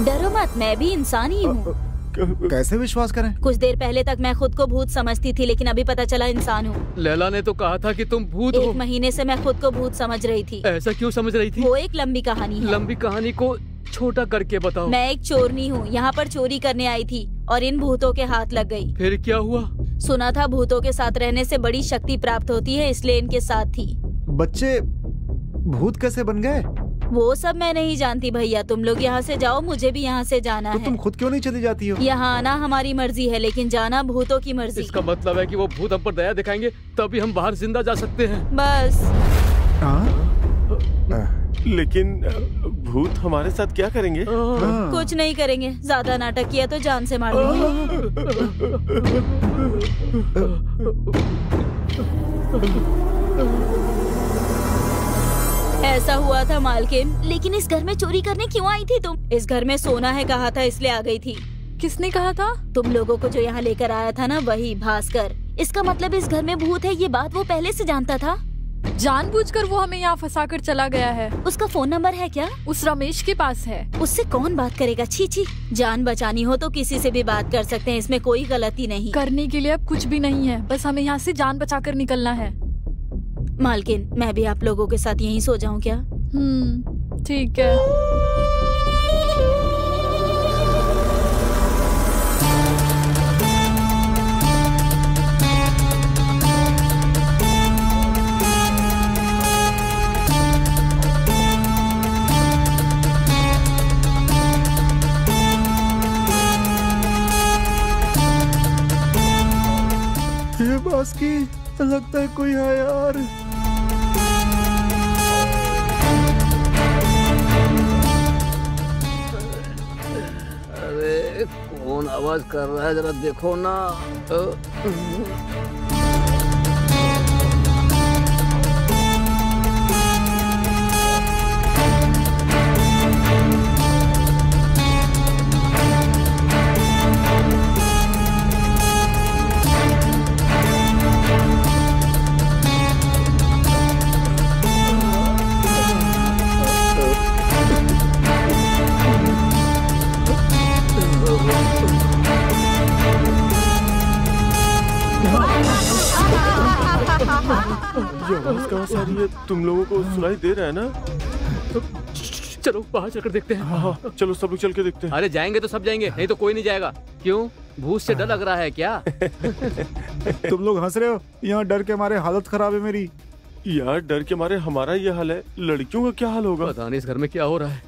डरो मत, मैं भी इंसान ही हूँ। कैसे विश्वास करें? कुछ देर पहले तक मैं खुद को भूत समझती थी, लेकिन अभी पता चला इंसान हूँ। लैला ने तो कहा था कि तुम भूत हो। 1 महीने से मैं खुद को भूत समझ रही थी। ऐसा क्यों समझ रही थी? वो एक लंबी कहानी है। लंबी कहानी को छोटा करके बताओ। मैं एक चोरनी हूँ, यहाँ पर चोरी करने आई थी और इन भूतों के हाथ लग गई। फिर क्या हुआ? सुना था भूतों के साथ रहने से बड़ी शक्ति प्राप्त होती है, इसलिए इनके साथ थी। बच्चे भूत कैसे बन गए? वो सब मैं नहीं जानती भैया, तुम लोग यहाँ से जाओ, मुझे भी यहाँ से जाना तो है। तुम खुद क्यों नहीं चली जाती हो? यहाँ आना हमारी मर्जी है, लेकिन जाना भूतों की मर्जी। इसका मतलब है कि वो भूत हम पर दया दिखाएंगे तभी हम बाहर जिंदा जा सकते हैं। बस लेकिन भूत हमारे साथ क्या करेंगे? कुछ नहीं करेंगे, ज्यादा नाटक किया तो जान से मार देंगे। ऐसा हुआ था मालकिन। लेकिन इस घर में चोरी करने क्यों आई थी तुम? इस घर में सोना है कहा था, इसलिए आ गई थी। किसने कहा था? तुम लोगों को जो यहाँ लेकर आया था ना, वही भास्कर। इसका मतलब इस घर में भूत है, ये बात वो पहले से जानता था। जानबूझकर वो हमें यहाँ फंसाकर चला गया है। उसका फोन नंबर है क्या? उस रमेश के पास है। उससे कौन बात करेगा? छी छी। जान बचानी हो तो किसी से भी बात कर सकते हैं, इसमें कोई गलती नहीं। करने के लिए अब कुछ भी नहीं है, बस हमें यहाँ से जान बचाकर निकलना है। मालकिन, मैं भी आप लोगों के साथ यहीं सो जाऊं क्या? ठीक है। ये बास की लगता है कोई है यार। अरे कौन आवाज कर रहा है, जरा देखो ना। ये आवाज कहाँ से आ रही है? तुम लोगों को सुनाई दे रहा है ना? चलो बाहर चलकर देखते हैं। हाँ चलो सब लोग चल के देखते हैं। अरे जाएंगे तो सब जाएंगे, नहीं तो कोई नहीं जाएगा। क्यों, भूत से डर लग रहा है क्या? तुम लोग हंस रहे हो? यहाँ डर के मारे हालत खराब है मेरी। यार डर के मारे हमारा ये हाल है, लड़कियों का क्या हाल होगा? पता नहीं इस घर में क्या हो रहा है।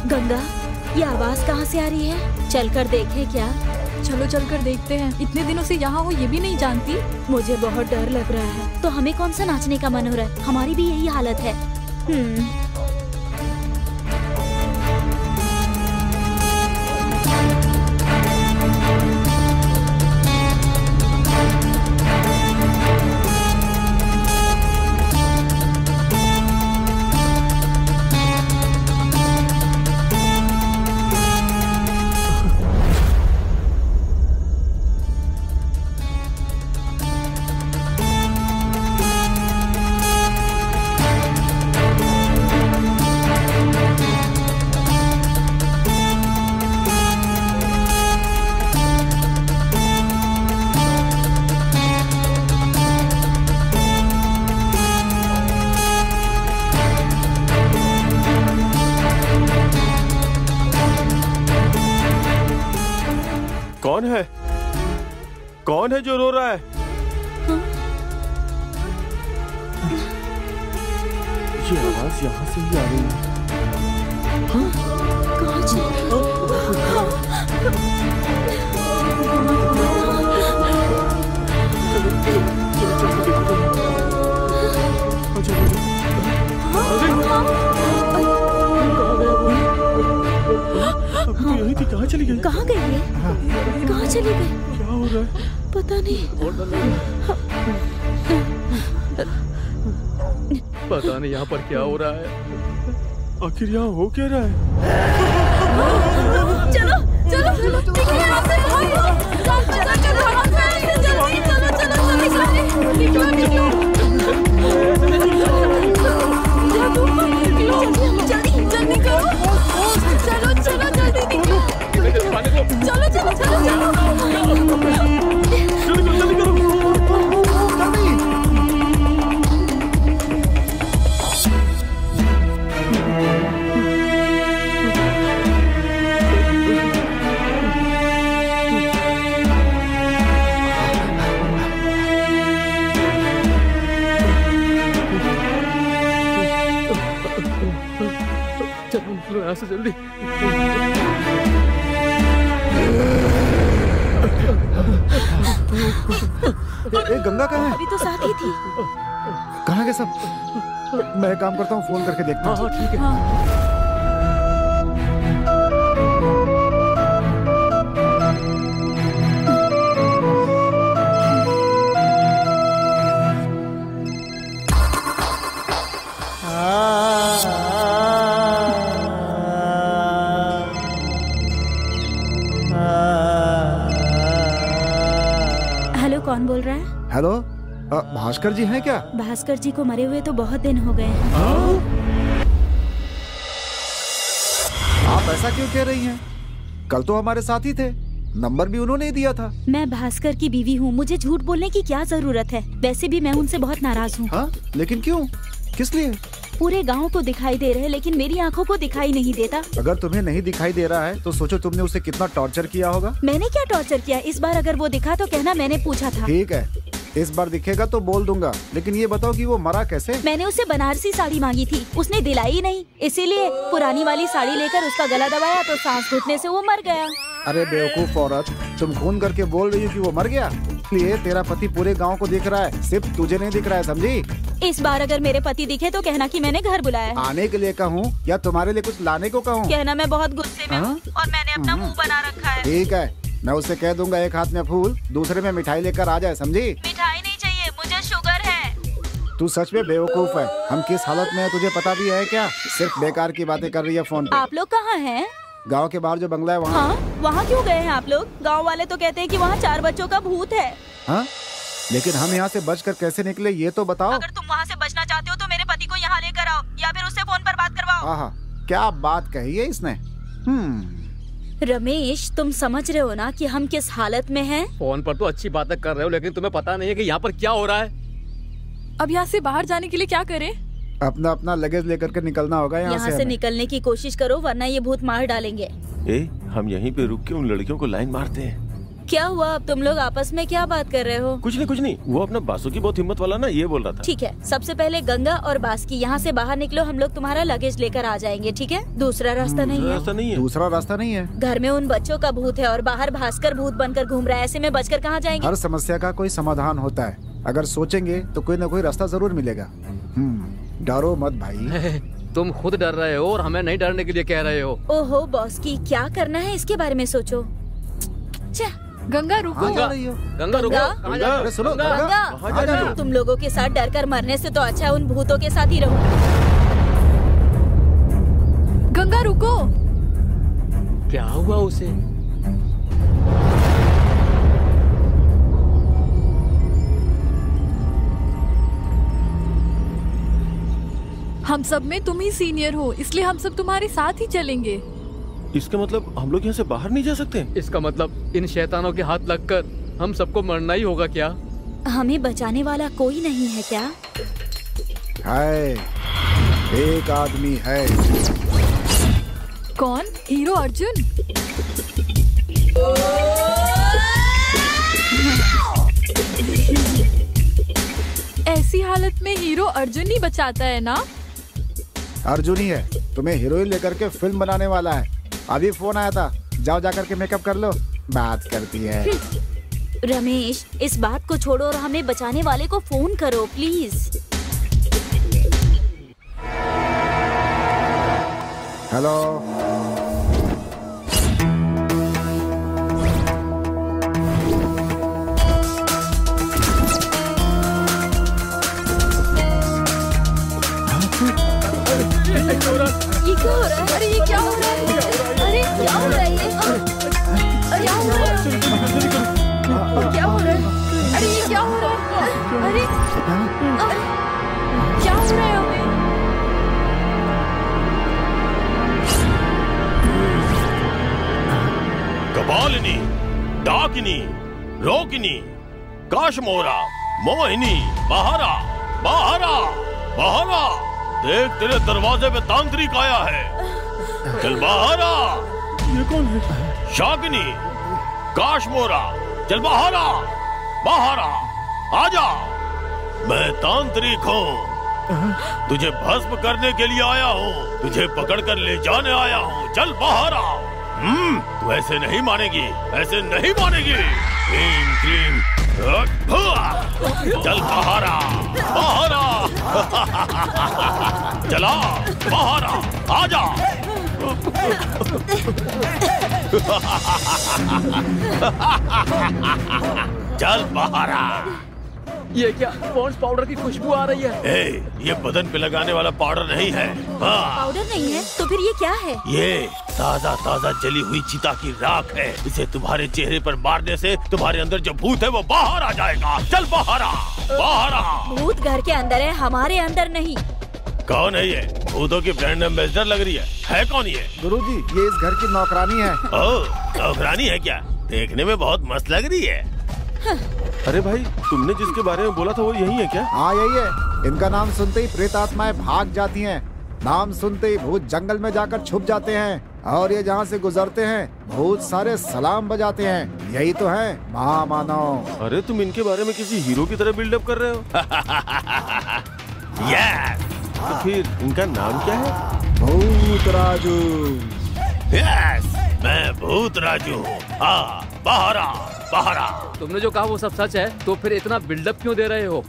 गंगा, ये आवाज कहाँ से आ रही है? चलकर देखें क्या? चलो चलकर देखते हैं। इतने दिनों से यहाँ हो ये भी नहीं जानती। मुझे बहुत डर लग रहा है। तो हमें कौन सा नाचने का मन हो रहा है? हमारी भी यही हालत है। कौन है जो रो रहा है? ये आवाज यहाँ से ही आ रही है। यही थी, कहाँ चली गई? कहाँ गई है? कहाँ चली गई? क्या हो रहा है? पता नहीं। पता नहीं यहाँ पर क्या हो रहा है। आखिर यहाँ हो क्या रहा है? चलो चलो चलो निकलो यहाँ से, भागो। चलो चलो जल्दी, चलो चलो निकलो निकलो। जल्दी जल्दी करो, चलो चलो जल्दी निकलो। चलो चलो चलो जल्दी करो। यहाँ से जल्दी। गंगा कहाँ है? अभी तो साथ ही थी। कहाँ गए सब? मैं काम करता हूँ, फोन करके देखता हूँ। ठीक है। हेलो, कौन बोल रहा है? हेलो, भास्कर जी हैं क्या? भास्कर जी को मरे हुए तो बहुत दिन हो गए हैं। आप ऐसा क्यों कह रही हैं? कल तो हमारे साथ ही थे, नंबर भी उन्होंने ही दिया था। मैं भास्कर की बीवी हूँ, मुझे झूठ बोलने की क्या जरूरत है? वैसे भी मैं उनसे बहुत नाराज हूँ। हाँ, लेकिन क्यों? किस लिए? पूरे गांव को दिखाई दे रहे, लेकिन मेरी आंखों को दिखाई नहीं देता। अगर तुम्हें नहीं दिखाई दे रहा है तो सोचो तुमने उसे कितना टॉर्चर किया होगा। मैंने क्या टॉर्चर किया? इस बार अगर वो दिखा तो कहना मैंने पूछा था। ठीक है, इस बार दिखेगा तो बोल दूंगा, लेकिन ये बताओ कि वो मरा कैसे? मैंने उसे बनारसी साड़ी मांगी थी, उसने दिलाई नहीं, इसीलिए पुरानी वाली साड़ी लेकर उसका गला दबाया तो सांस घुटने से वो मर गया। अरे बेवकूफ औरत, तुम खून करके बोल रही हो कि वो मर गया? इसलिए तेरा पति पूरे गांव को दिख रहा है, सिर्फ तुझे नहीं दिख रहा है, समझी? इस बार अगर मेरे पति दिखे तो कहना कि मैंने घर बुलाया। आने के लिए कहूँ या तुम्हारे लिए कुछ लाने को कहूँ? कहना मैं बहुत गुस्से में हूँ और मैंने अपना मुंह बना रखा है। ठीक है, मैं उससे कह दूंगा एक हाथ में फूल दूसरे में मिठाई लेकर आ जाए, समझी? मिठाई नहीं चाहिए, मुझे शुगर है। तू सच में बेवकूफ है। हम किस हालत में है तुझे पता भी है क्या? सिर्फ बेकार की बातें कर रही है फोन पे। आप लोग कहाँ हैं? गांव के बाहर जो बंगला है वहाँ। हाँ, वहाँ क्यों गए हैं आप लोग? गांव वाले तो कहते हैं कि वहाँ 4 बच्चों का भूत है। हाँ, लेकिन हम यहाँ से बचकर कैसे निकले ये तो बताओ। अगर तुम वहाँ से बचना चाहते हो तो मेरे पति को यहाँ लेकर आओ या फिर उससे फोन पर बात करवाओ। आहा, क्या बात कही है इसने। रमेश, तुम समझ रहे हो ना कि हम किस हालत में हैं? फोन पर तो अच्छी बातें कर रहे हो, लेकिन तुम्हें पता नहीं है कि यहाँ पर क्या हो रहा है। अब यहाँ से बाहर जाने के लिए क्या करें? अपना अपना लगेज लेकर के निकलना होगा यहाँ से निकलने की कोशिश करो, वरना ये भूत मार डालेंगे। हम यहीं पे रुक के उन लड़कियों को लाइन मारते हैं। क्या हुआ? अब तुम लोग आपस में क्या बात कर रहे हो? कुछ नहीं, वो अपना बासु की बहुत हिम्मत वाला ना, ये बोल रहा था। ठीक है, सबसे पहले गंगा और बासुकी यहाँ से बाहर निकलो, हम लोग तुम्हारा लगेज लेकर आ जाएंगे, ठीक है? दूसरा रास्ता नहीं है। दूसरा रास्ता नहीं है। घर में उन बच्चों का भूत है और बाहर भास्कर भूत बनकर घूम रहा है, ऐसे में बचकर कहाँ जाएंगे? हर समस्या का कोई समाधान होता है, अगर सोचेंगे तो कोई न कोई रास्ता जरूर मिलेगा। डरो मत भाई। तुम खुद डर रहे हो और हमें नहीं डरने के लिए कह रहे हो। ओहो बॉस की, क्या करना है इसके बारे में सोचो। गंगा रुको। गंगा रुको। अरे सुनो गंगा, तुम लोगों के साथ डर कर मरने से तो अच्छा है उन भूतों के साथ ही रहो। गंगा रुको। क्या हुआ उसे? हम सब में तुम ही सीनियर हो, इसलिए हम सब तुम्हारे साथ ही चलेंगे। इसका मतलब हम लोग यहाँ से बाहर नहीं जा सकते? इसका मतलब इन शैतानों के हाथ लगकर हम सबको मरना ही होगा क्या? हमें बचाने वाला कोई नहीं है क्या? है, एक आदमी है। कौन? हीरो अर्जुन? महाभारत में हीरो अर्जुन ही बचाता है ना? अर्जुन ही है, तुम्हें हीरोइन लेकर के फिल्म बनाने वाला है। अभी फोन आया था, जाओ जाकर के मेकअप कर लो। बात करती है। रमेश, इस बात को छोड़ो और हमें बचाने वाले को फोन करो प्लीज। हेलो। ये क्या हो रहा है? अरे ये क्या हो रहा है? अरे क्या हो रहा है ये? क्या हो रहा है? क्या हो रहा है? अरे ये क्या हो रहा है? अरे क्या हो रहा है हमें? कपालिनी, डाकिनी, रोकिनी, काशमोरा, मोहिनी, बहारा, बहारा, बहारा। देख तेरे दरवाजे पे तांत्रिक आया है। चल बहारा। ये कौन है? शाकिनी, काशमोरा, चल बहारा, बहारा, आजा। मैं तांत्रिक हूँ, तुझे भस्म करने के लिए आया हूँ, तुझे पकड़कर ले जाने आया हूँ। चल बहारा। तू ऐसे नहीं मानेगी, ऐसे नहीं मानेगी। क्रीम क्रीम, चल बहारा, बहारा। चला बहारा, आजा। चल बहारा। ये क्या पॉन्ड्स पाउडर की खुशबू आ रही है? ये बदन पे लगाने वाला पाउडर नहीं है। पाउडर नहीं है तो फिर ये क्या है? ये ताजा ताजा जली हुई चिता की राख है। इसे तुम्हारे चेहरे पर मारने से तुम्हारे अंदर जो भूत है वो बाहर आ जाएगा। चल बहारा, बहारा। भूत घर के अंदर है, हमारे अंदर नहीं। कौन है ये? भूतों की ब्रांड एम्बेसडर लग रही है कौन ये? गुरुजी, ये इस घर की नौकरानी है। ओह, नौकरानी है क्या? देखने में बहुत मस्त लग रही है। अरे भाई, तुमने जिसके बारे में बोला था वो यही है क्या? हाँ यही है। इनका नाम सुनते ही प्रेत आत्माएं भाग जाती हैं। नाम सुनते ही भूत जंगल में जाकर छुप जाते हैं और ये जहाँ से गुजरते हैं भूत सारे सलाम बजाते हैं। यही तो है महामानव। अरे तुम इनके बारे में किसी हीरो की तरह बिल्डअप कर रहे हो। यस। तो फिर इनका नाम क्या है? भूत राजू। यस, मैं भूत राजू हूँ। हाँ, बहारा, बहारा। तुमने जो कहा वो सब सच है, तो फिर इतना बिल्डअप क्यों दे रहे हो?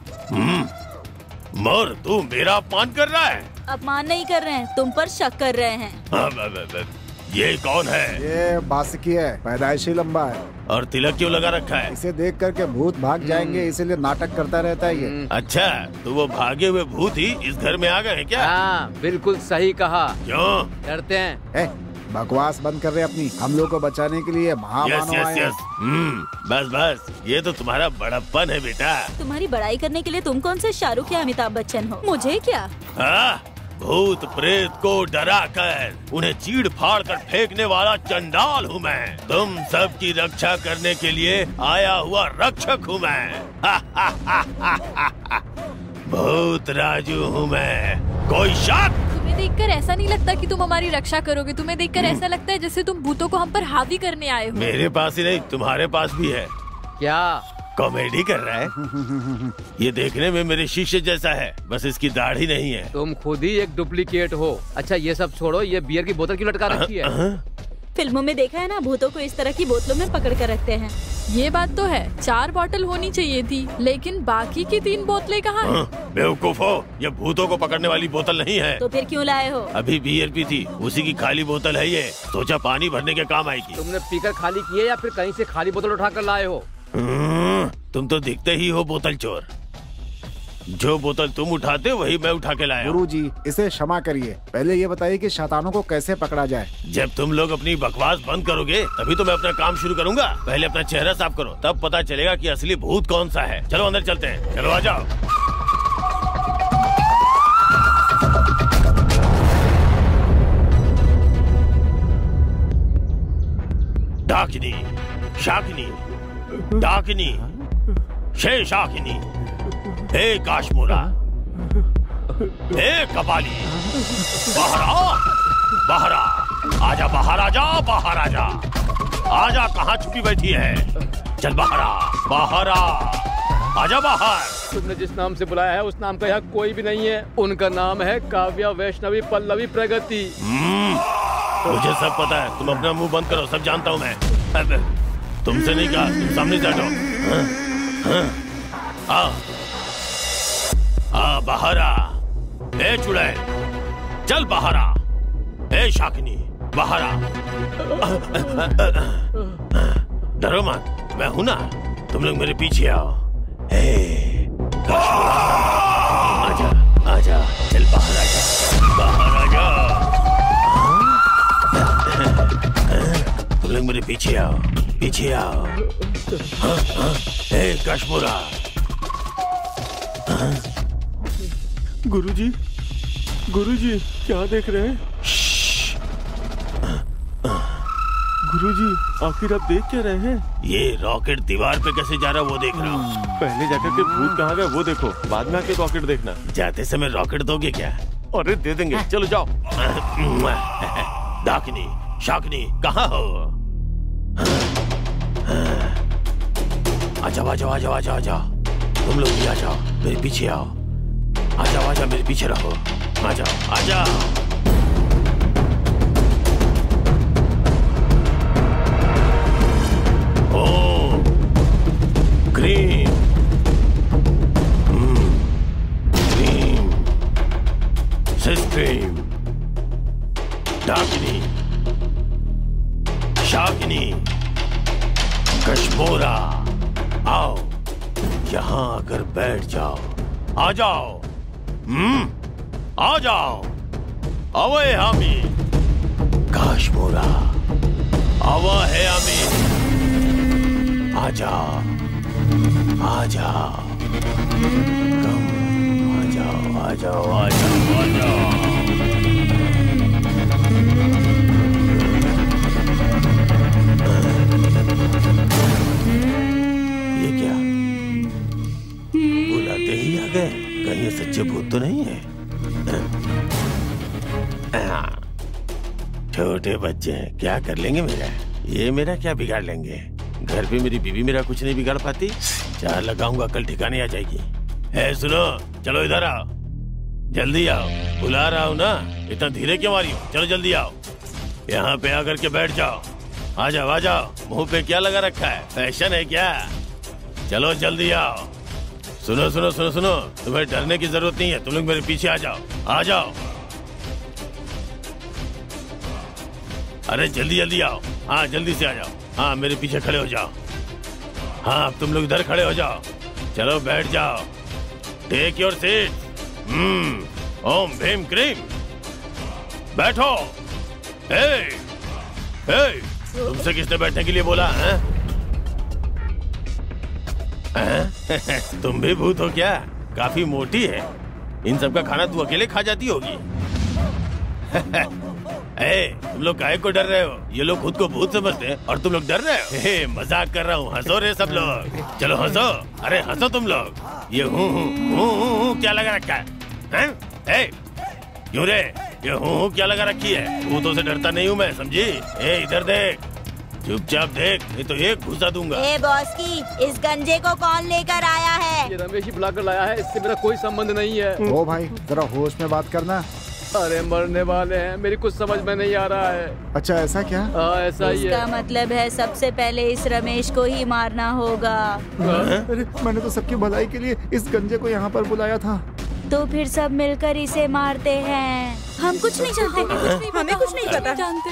मर, तू मेरा अपमान कर रहा है। अपमान नहीं कर रहे हैं, तुम पर शक कर रहे हैं। ये कौन है? ये बासुकी है, पैदाइशी लंबा है। और तिलक क्यों लगा रखा है? इसे देख करके भूत भाग जाएंगे, इसीलिए नाटक करता रहता है ये। अच्छा, तो वो भागे हुए भूत ही इस घर में आ गए हैं क्या? हाँ, बिल्कुल सही कहा। क्यों? डरते हैं। बकवास बंद कर रहे अपनी। हम लोग को बचाने के लिए महामानव आए हैं। बस बस, ये तो तुम्हारा बड़प्पन है बेटा। तुम्हारी बड़ाई करने के लिए तुम कौन से शाहरुख या अमिताभ बच्चन हो? मुझे क्या? भूत प्रेत को डरा कर उन्हें चीड़ फाड़ कर फेंकने वाला चंडाल हूँ मैं। तुम सब की रक्षा करने के लिए आया हुआ रक्षक हूँ मैं। भूत राजू हूँ मैं। कोई शक? तुम्हें देखकर ऐसा नहीं लगता कि तुम हमारी रक्षा करोगे। तुम्हें देखकर ऐसा लगता है जैसे तुम भूतों को हम पर हावी करने आए हो। मेरे पास ही नहीं, तुम्हारे पास भी है। क्या कॉमेडी कर रहा है? ये देखने में मेरे शीशे जैसा है, बस इसकी दाढ़ी नहीं है। तुम खुद ही एक डुप्लीकेट हो। अच्छा ये सब छोड़ो, ये बियर की बोतल क्यों लटका रखी है? फिल्मों में देखा है ना, भूतों को इस तरह की बोतलों में पकड़ कर रखते हैं। ये बात तो है, 4 बोतल होनी चाहिए थी, लेकिन बाकी की 3 बोतलें कहाँ हैं? बेवकूफ हो, ये भूतों को पकड़ने वाली बोतल नहीं है। तो फिर क्यों लाए हो? अभी बियर पी थी, उसी की खाली बोतल है ये। सोचा पानी भरने के काम आएगी। तुमने पीकर खाली की है या फिर कहीं से खाली बोतल उठा कर लाए हो? तुम तो दिखते ही हो बोतल चोर। जो बोतल तुम उठाते वही मैं उठा के लाया। गुरुजी, इसे क्षमा करिए। पहले ये बताइए कि शैतानों को कैसे पकड़ा जाए। जब तुम लोग अपनी बकवास बंद करोगे तभी तो मैं अपना काम शुरू करूंगा। पहले अपना चेहरा साफ करो, तब पता चलेगा कि असली भूत कौन सा है। चलो अंदर चलते हैं। चलो आ जाओ। डाकिनी, शाकिनी, डाकिनी, शेषाकिनी, हे काशमोरा, हे कपाली, बहरा, बहरा, आजा बाहर, आजा बाहर, आजा, आजा। कहाँ छुपी बैठी है? चल बहरा, बहरा, आजा बाहर। तुमने जिस नाम से बुलाया है उस नाम का यहाँ कोई भी नहीं है। उनका नाम है काव्या, वैष्णवी, पल्लवी, प्रगति। मुझे सब पता है, तुम अपना मुंह बंद करो, सब जानता हूँ मैं। तुमसे नहीं कहा, तुम सामने से हटो। आ बाहर आ। ए चुड़ैल, चल बाहर आ। ए शाकिनी, बाहर आ। डरो मत, मैं हूं ना, तुम लोग मेरे पीछे आओ। आजा आजा, चल बाहर आजा, बाहर आजा। तुम लोग मेरे पीछे आओ, पीछे आओ। कश्मीरा। गुरुजी, गुरुजी, क्या देख रहे हैं? गुरुजी, आखिर आप देख क्या रहे हैं? ये रॉकेट दीवार पे कैसे जा रहा है वो देख रहा हूँ। पहले जाकर के भूत कहाँ गए वो देखो, बाद में आके रॉकेट देखना। जाते समय रॉकेट दोगे क्या? अरे दे देंगे, चलो जाओ। डाकिनी, शाकिनी, कहाँ हो? आजाओ आजाओ आजाओ आजाओ आजाओ, तुम लोग भी आ जाओ, मेरे पीछे आओ। आजाओ आजाओ, मेरे पीछे रहो। आजाओ आजाओ। ओ क्रीम, क्रीम, सिस क्रीम, डाकिनी, शाकिनी, कश्मीरा, आओ यहाँ आकर बैठ जाओ। आ जाओ, आ जाओ। अवे हामी, कश्मीरा, आवा है हामी। आ जाओ, आ जाओ, कम, आ जाओ, आ जाओ, आ जाओ, आ जाओ। ये क्या? बुलाते ही आ गए? कहीं ये सच्चे भूत तो नहीं है? छोटे बच्चे हैं, क्या कर लेंगे मेरा? ये मेरा क्या बिगाड़ लेंगे? घर पे मेरी बीवी मेरा कुछ नहीं बिगाड़ पाती। चार लगाऊंगा, कल ठिकाने आ जाएगी। है सुनो, चलो इधर आओ, जल्दी आओ, बुला रहा हूँ ना, इतना धीरे क्यों आ रही हो? चलो जल्दी आओ, यहाँ पे आकर के बैठ जाओ। आ जाओ आ जाओ, मुंह पे क्या लगा रखा है? फैशन है क्या? चलो जल्दी आओ। सुनो सुनो सुनो सुनो, तुम्हें डरने की जरूरत नहीं है, तुम लोग मेरे पीछे आ जाओ, आ जाओ। अरे जल्दी जल्दी आओ, हाँ जल्दी से आ जाओ। हाँ मेरे पीछे खड़े हो जाओ। हाँ अब तुम लोग इधर खड़े हो जाओ। चलो बैठ जाओ, टेक योर सीट। ओम भीम क्रीम, बैठो। तुमसे किसने बैठने के लिए बोला है? तुम भी भूत हो क्या? काफी मोटी है, इन सब का खाना तू अकेले खा जाती होगी। तुम लोग काहे को डर रहे हो? ये लोग खुद को भूत समझते हैं और तुम लोग डर रहे हो। मजाक कर रहा हूँ, हंसो रे सब लोग। चलो हंसो, अरे हंसो तुम लोग। ये हूँ क्या लगा रखा है? क्यों रे, ये हूँ क्या लगा रखी है? भूतों से डरता नहीं हूँ मैं, समझी? इधर देख, चुपचाप देख, नहीं तो एक घुसा दूंगा। बॉस की, इस गंजे को कौन लेकर आया है? ये रमेश ही बुलाकर लाया है, इससे मेरा कोई संबंध नहीं है। ओ भाई जरा होश में बात करना। अरे मरने वाले हैं, मेरी कुछ समझ में नहीं आ रहा है। अच्छा ऐसा क्या? हाँ ऐसा ही है। इसका मतलब है सबसे पहले इस रमेश को ही मारना होगा। अरे मैंने तो सबकी भलाई के लिए इस गंजे को यहाँ पर बुलाया था। तो फिर सब मिलकर इसे मारते हैं। हम कुछ नहीं जानते, हमें कुछ नहीं पता। जानते।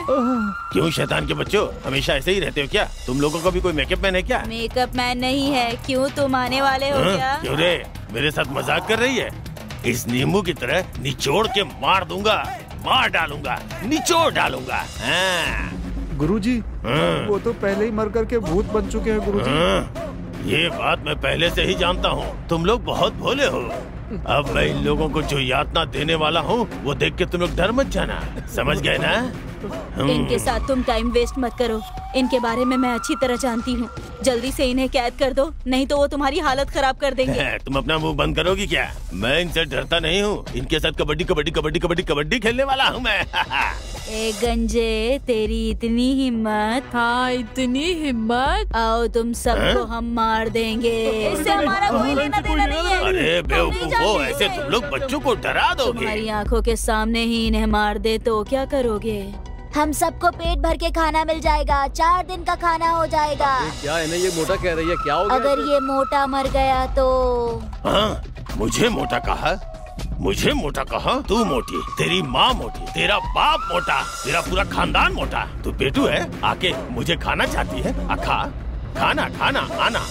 क्यों शैतान के बच्चों, हमेशा ऐसे ही रहते हो क्या? तुम लोगों का भी कोई मेकअप मैन है क्या? मेकअप मैन नहीं है। क्यों, तुम आने वाले हो क्या? क्यों रे, मेरे साथ मजाक कर रही है? इस नींबू की तरह निचोड़ के मार दूंगा, मार डालूंगा, निचोड़ डालूंगा। गुरुजी, वो तो पहले ही मर करके भूत बन चुके हैं गुरुजी। ये बात मैं पहले से ही जानता हूँ, तुम लोग बहुत भोले हो। अब मैं इन लोगों को जो यातना देने वाला हूँ वो देख के तुम लोग डर मत जाना, समझ गए ना? इनके साथ तुम टाइम वेस्ट मत करो, इनके बारे में मैं अच्छी तरह जानती हूँ। जल्दी से इन्हें कैद कर दो, नहीं तो वो तुम्हारी हालत खराब कर देंगे। तुम अपना मुंह बंद करोगी क्या? मैं इनसे डरता नहीं हूँ, इनके साथ कबड्डी कबड्डी कबड्डी कबड्डी कबड्डी खेलने वाला हूँ मैं। ए गंजे, तेरी इतनी हिम्मत? हाँ, इतनी हिम्मत। आओ तुम सबको हम मार देंगे। इससे हमारा कोई लेना देना नहीं है। अरे बेवकूफो, ऐसे तुम लोग बच्चों को डरा दोगे। तुम्हारी आंखों के सामने ही इन्हें मार दे तो क्या करोगे? हम सबको पेट भर के खाना मिल जाएगा, 4 दिन का खाना हो जाएगा। क्या है ना, ये मोटा कह रही है, क्या हो गया? अगर ये मोटा मर गया तो? हाँ, मुझे मोटा कहा? मुझे मोटा कहा? तू मोटी, तेरी माँ मोटी, तेरा बाप मोटा, तेरा पूरा खानदान मोटा। तू पेटू है, आके मुझे खाना चाहती है? खा, खाना खाना आना।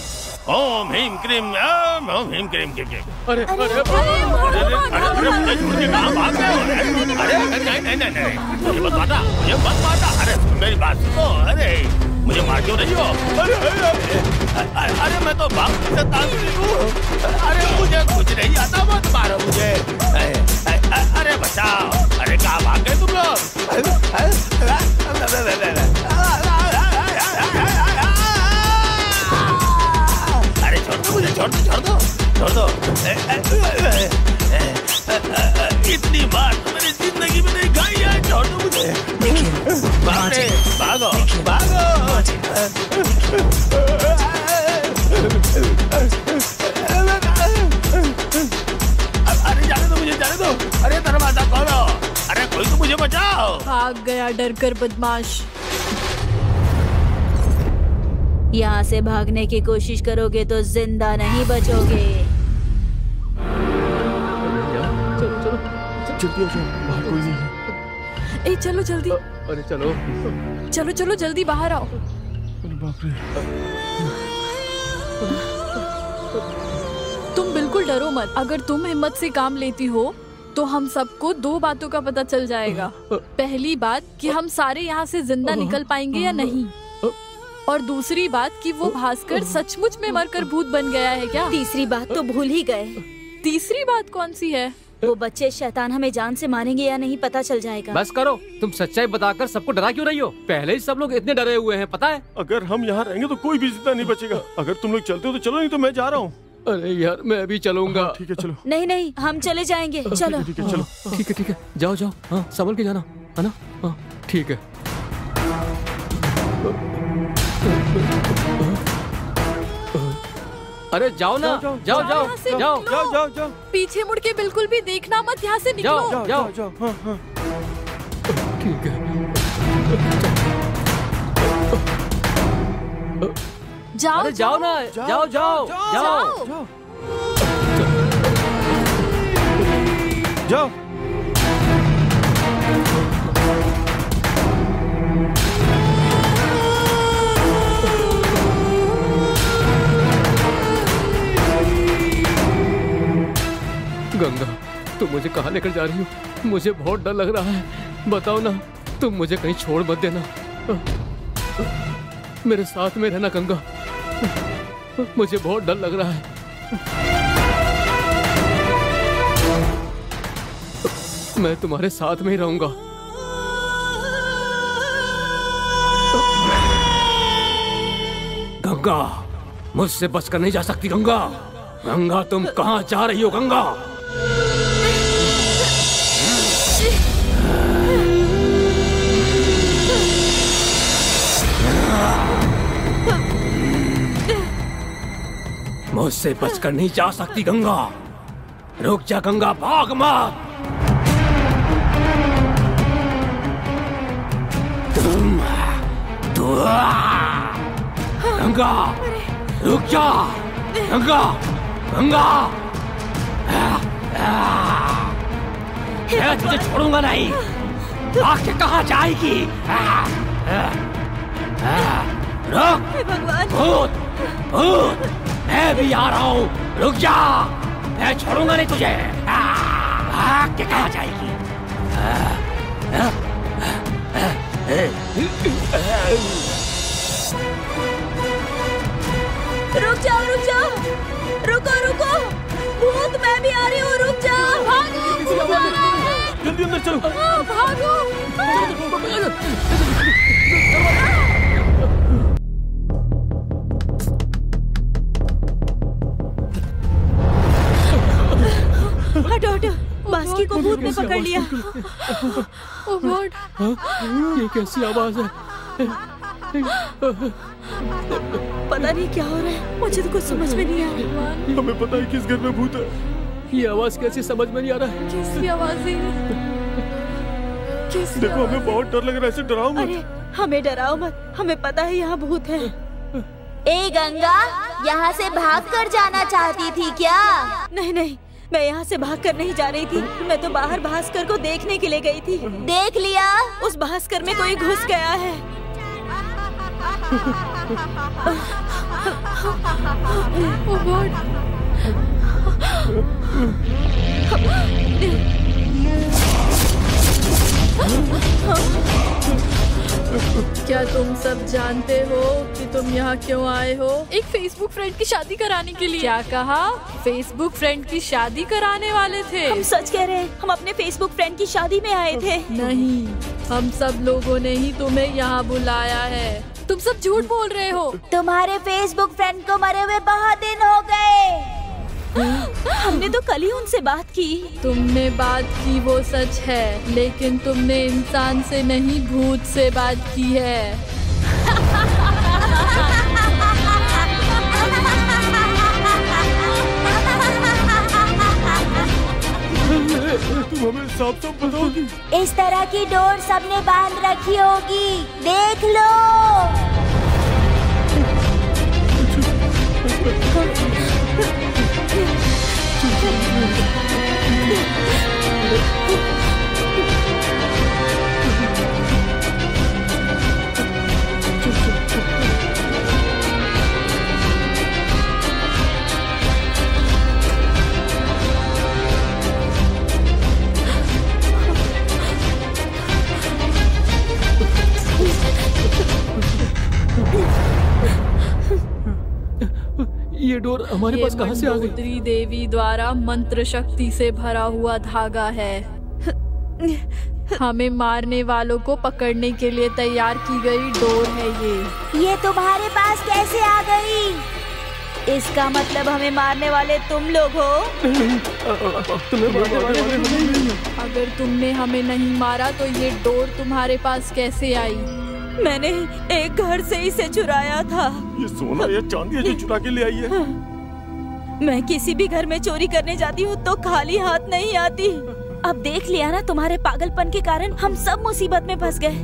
ओम ह्रीम क्रीम, ओम ह्रीम क्रीम क्रीम क्रीम। अरे मुझे छोड़ के कहाँ भाग गए हो? अरे नहीं, मुझे मत मारना। अरे मेरी बात सुनो। अरे मुझे मार क्यों रही हो? अरे मैं तो बाप से तांत्रिक हूँ। अरे मुझे कुछ नहीं आता, मत मारो मुझे। अरे बचाओ। अरे कहाँ भाग गए तुम लोग? अरे छोड़ दो मुझे, छोड़ दो। इतनी बार मेरी जिंदगी में नहीं खाई है, छोड़ दो मुझे। भागो। अरे जाने दो। अरे दरवाजा खोलो। अरे कोई तो मुझे बचाओ। भाग गया डर कर बदमाश। यहाँ से भागने की कोशिश करोगे तो जिंदा नहीं बचोगे। जल्दी आ जाओ, बाहर कोई नहीं है। ए चलो जल्दी। अरे चलो जल्दी बाहर आओ। बाप रे। तुम बिल्कुल डरो मत। अगर तुम हिम्मत से काम लेती हो तो हम सबको 2 बातों का पता चल जाएगा। पहली बात कि हम सारे यहाँ से जिंदा निकल पाएंगे या नहीं, और दूसरी बात कि वो भास्कर सचमुच में मरकर भूत बन गया है क्या। तीसरी बात तो भूल ही गए। तीसरी बात कौन सी है? वो बच्चे शैतान हमें जान से मारेंगे या नहीं पता चल जाएगा। बस करो, तुम सच्चाई बताकर सबको डरा क्यों रही हो? पहले ही सब लोग इतने डरे हुए हैं, पता है? अगर हम यहाँ रहेंगे तो कोई भी जिंदा नहीं बचेगा। अगर तुम लोग चलते हो तो चलो, नहीं तो मैं जा रहा हूँ। अरे यार, मैं भी चलूंगा। ठीक है चलो। नहीं, हम चले जाएंगे। चलो। ठीक है चलो। ठीक है, जाओ। हाँ, संभल के जाना, है ना? हाँ, ठीक है। अरे जाओ ना, जाओ। पीछे मुड़ के बिल्कुल भी देखना मत, यहाँ से निकलो। जाओ। हाँ। ठीक है। जाओ। अरे जाओ ना, जाओ। जाओ। गंगा, तुम मुझे कहाँ लेकर जा रही हो? मुझे बहुत डर लग रहा है। बताओ ना, तुम मुझे कहीं छोड़ मत देना। मेरे साथ में रहना गंगा, मुझे बहुत डर लग रहा है। मैं तुम्हारे साथ में ही रहूंगा। गंगा, मुझसे बचकर नहीं जा सकती। गंगा, तुम कहाँ जा रही हो? गंगा, मुझसे बचकर नहीं जा सकती। गंगा, रुक जा। गंगा, भाग मत। गंगा, रुक जा। गंगा, मैं तुझे छोड़ूंगा नहीं। आके कहाँ जाएगी? रुक। भूत, मैं भी आ रहा हूँ। रुक जा, मैं छोड़ूंगा नहीं तुझे। आके कहाँ जाएगी? रुक जाओ। रुको। भूत, मैं भी आ रही हूँ। रुक जाओ। भागो। जल्दी अंदर चलो। भागो। हटो। बस उसकी को भूत ने पकड़ लिया। ओह गॉड, ये कैसी आवाज है? पता नहीं क्या हो रहा है, मुझे तो कुछ समझ में नहीं आ रहा। हमें पता है किस घर में भूत है। ये आवाज कैसी समझ में नहीं आ रहा है? किसकी आवाज है? देखो हमें बहुत डर लग रहा है, ऐसे डराओ मत। अरे हमें डराओ मत, हमें पता है यहाँ भूत है। ए गंगा, यहाँ से भाग कर जाना चाहती थी क्या? नहीं नहीं, मैं यहाँ से भाग कर नहीं जा रही थी। मैं तो बाहर भास्कर को देखने के लिए गई थी। देख लिया? उस भास्कर में कोई घुस गया है। ओह गॉड, क्या तुम सब जानते हो कि तुम यहाँ क्यों आए हो? एक फेसबुक फ्रेंड की शादी कराने के लिए। क्या कहा? फेसबुक फ्रेंड की शादी कराने वाले थे? हम सच कह रहे हैं, हम अपने फेसबुक फ्रेंड की शादी में आए थे। नहीं, हम सब लोगों ने ही तुम्हें यहाँ बुलाया है। तुम सब झूठ बोल रहे हो। तुम्हारे फेसबुक फ्रेंड को मरे हुए बहुत दिन हो गए। हमने तो कल ही उनसे बात की। तुमने बात की वो सच है, लेकिन तुमने इंसान से नहीं भूत से बात की है। तुम हमें साफ साफ बताओगी? इस तरह की डोर सबने बांध रखी होगी, देख लो। ये डोर हमारे पास कहाँ से आ गई? मंडोदरी देवी द्वारा मंत्र शक्ति से भरा हुआ धागा है। हमें मारने वालों को पकड़ने के लिए तैयार की गई डोर है ये तुम्हारे पास कैसे आ गई? इसका मतलब हमें मारने वाले तुम लोग हो। अगर तुमने हमें नहीं मारा तो ये डोर तुम्हारे पास कैसे आई? मैंने एक घर से इसे चुराया था। ये सोना या चांदी है जो चुरा के ले आई है? मैं किसी भी घर में चोरी करने जाती हूँ तो खाली हाथ नहीं आती। अब देख लिया ना, तुम्हारे पागलपन के कारण हम सब मुसीबत में फंस गए।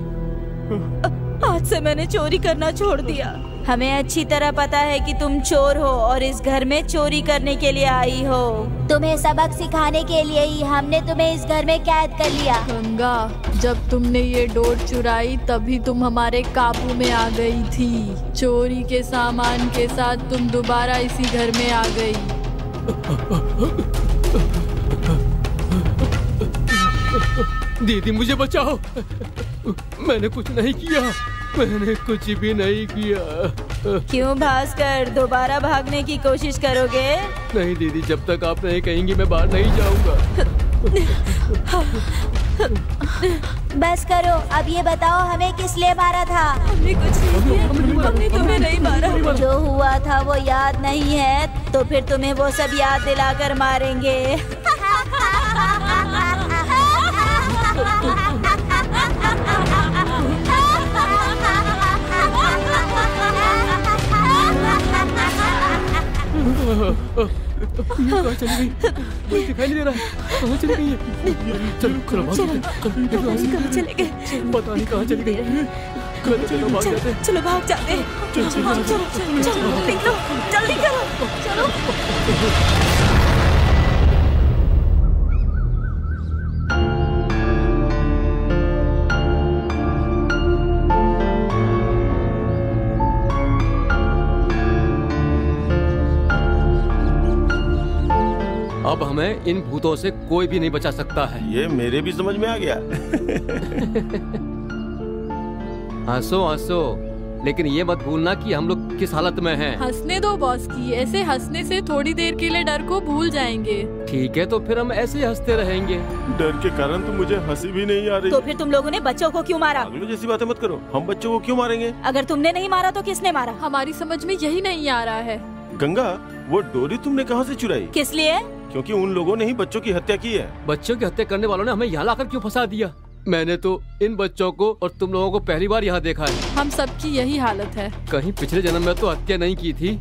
आज से मैंने चोरी करना छोड़ दिया। हमें अच्छी तरह पता है कि तुम चोर हो और इस घर में चोरी करने के लिए आई हो। तुम्हें सबक सिखाने के लिए ही हमने तुम्हें इस घर में कैद कर लिया। गंगा, जब तुमने ये डोर चुराई तभी तुम हमारे काबू में आ गई थी। चोरी के सामान के साथ तुम दोबारा इसी घर में आ गई। दीदी मुझे बचाओ, मैंने कुछ नहीं किया, मैंने कुछ भी नहीं किया। क्यों भास्कर, दोबारा भागने की कोशिश करोगे? नहीं दीदी, जब तक आप नहीं कहेंगी मैं बाहर नहीं जाऊंगा। बस करो, अब ये बताओ हमें किस लिए मारा था? हमने कुछ नहीं किया, हमने तुम्हें नहीं मारा। जो हुआ था वो याद नहीं है तो फिर तुम्हें वो सब याद दिलाकर मारेंगे। कहाँ चली गई? मुझे दिखाई नहीं दे रहा है। कहाँ चली गई है? चलो चलो कहाँ चले गए? पता नहीं कहाँ चली गई। चलो भाग जाते हैं। चलो भाग जाते हैं। चलो निकलो, जल्दी करो, चलो। अब हमें इन भूतों से कोई भी नहीं बचा सकता है। ये मेरे भी समझ में आ गया। हंसो हंसो, लेकिन ये मत भूलना कि हम लोग किस हालत में हैं। हंसने दो बॉस की, ऐसे हंसने से थोड़ी देर के लिए डर को भूल जाएंगे। ठीक है, तो फिर हम ऐसे ही हंसते रहेंगे। डर के कारण तो मुझे हंसी भी नहीं आ रही। तो फिर तुम लोगों ने बच्चों को क्यों मारा? पागलों जैसी बातें मत करो, हम बच्चों को क्यों मारेंगे? अगर तुमने नहीं मारा तो किसने मारा? हमारी समझ में यही नहीं आ रहा है। गंगा, वो डोरी तुमने कहाँ से चुराई? किस लिए? क्योंकि उन लोगों ने ही बच्चों की हत्या की है। बच्चों की हत्या करने वालों ने हमें यहाँ लाकर क्यों फंसा दिया? मैंने तो इन बच्चों को और तुम लोगों को पहली बार यहाँ देखा है। हम सबकी यही हालत है। कहीं पिछले जन्म में तो हत्या नहीं की थी।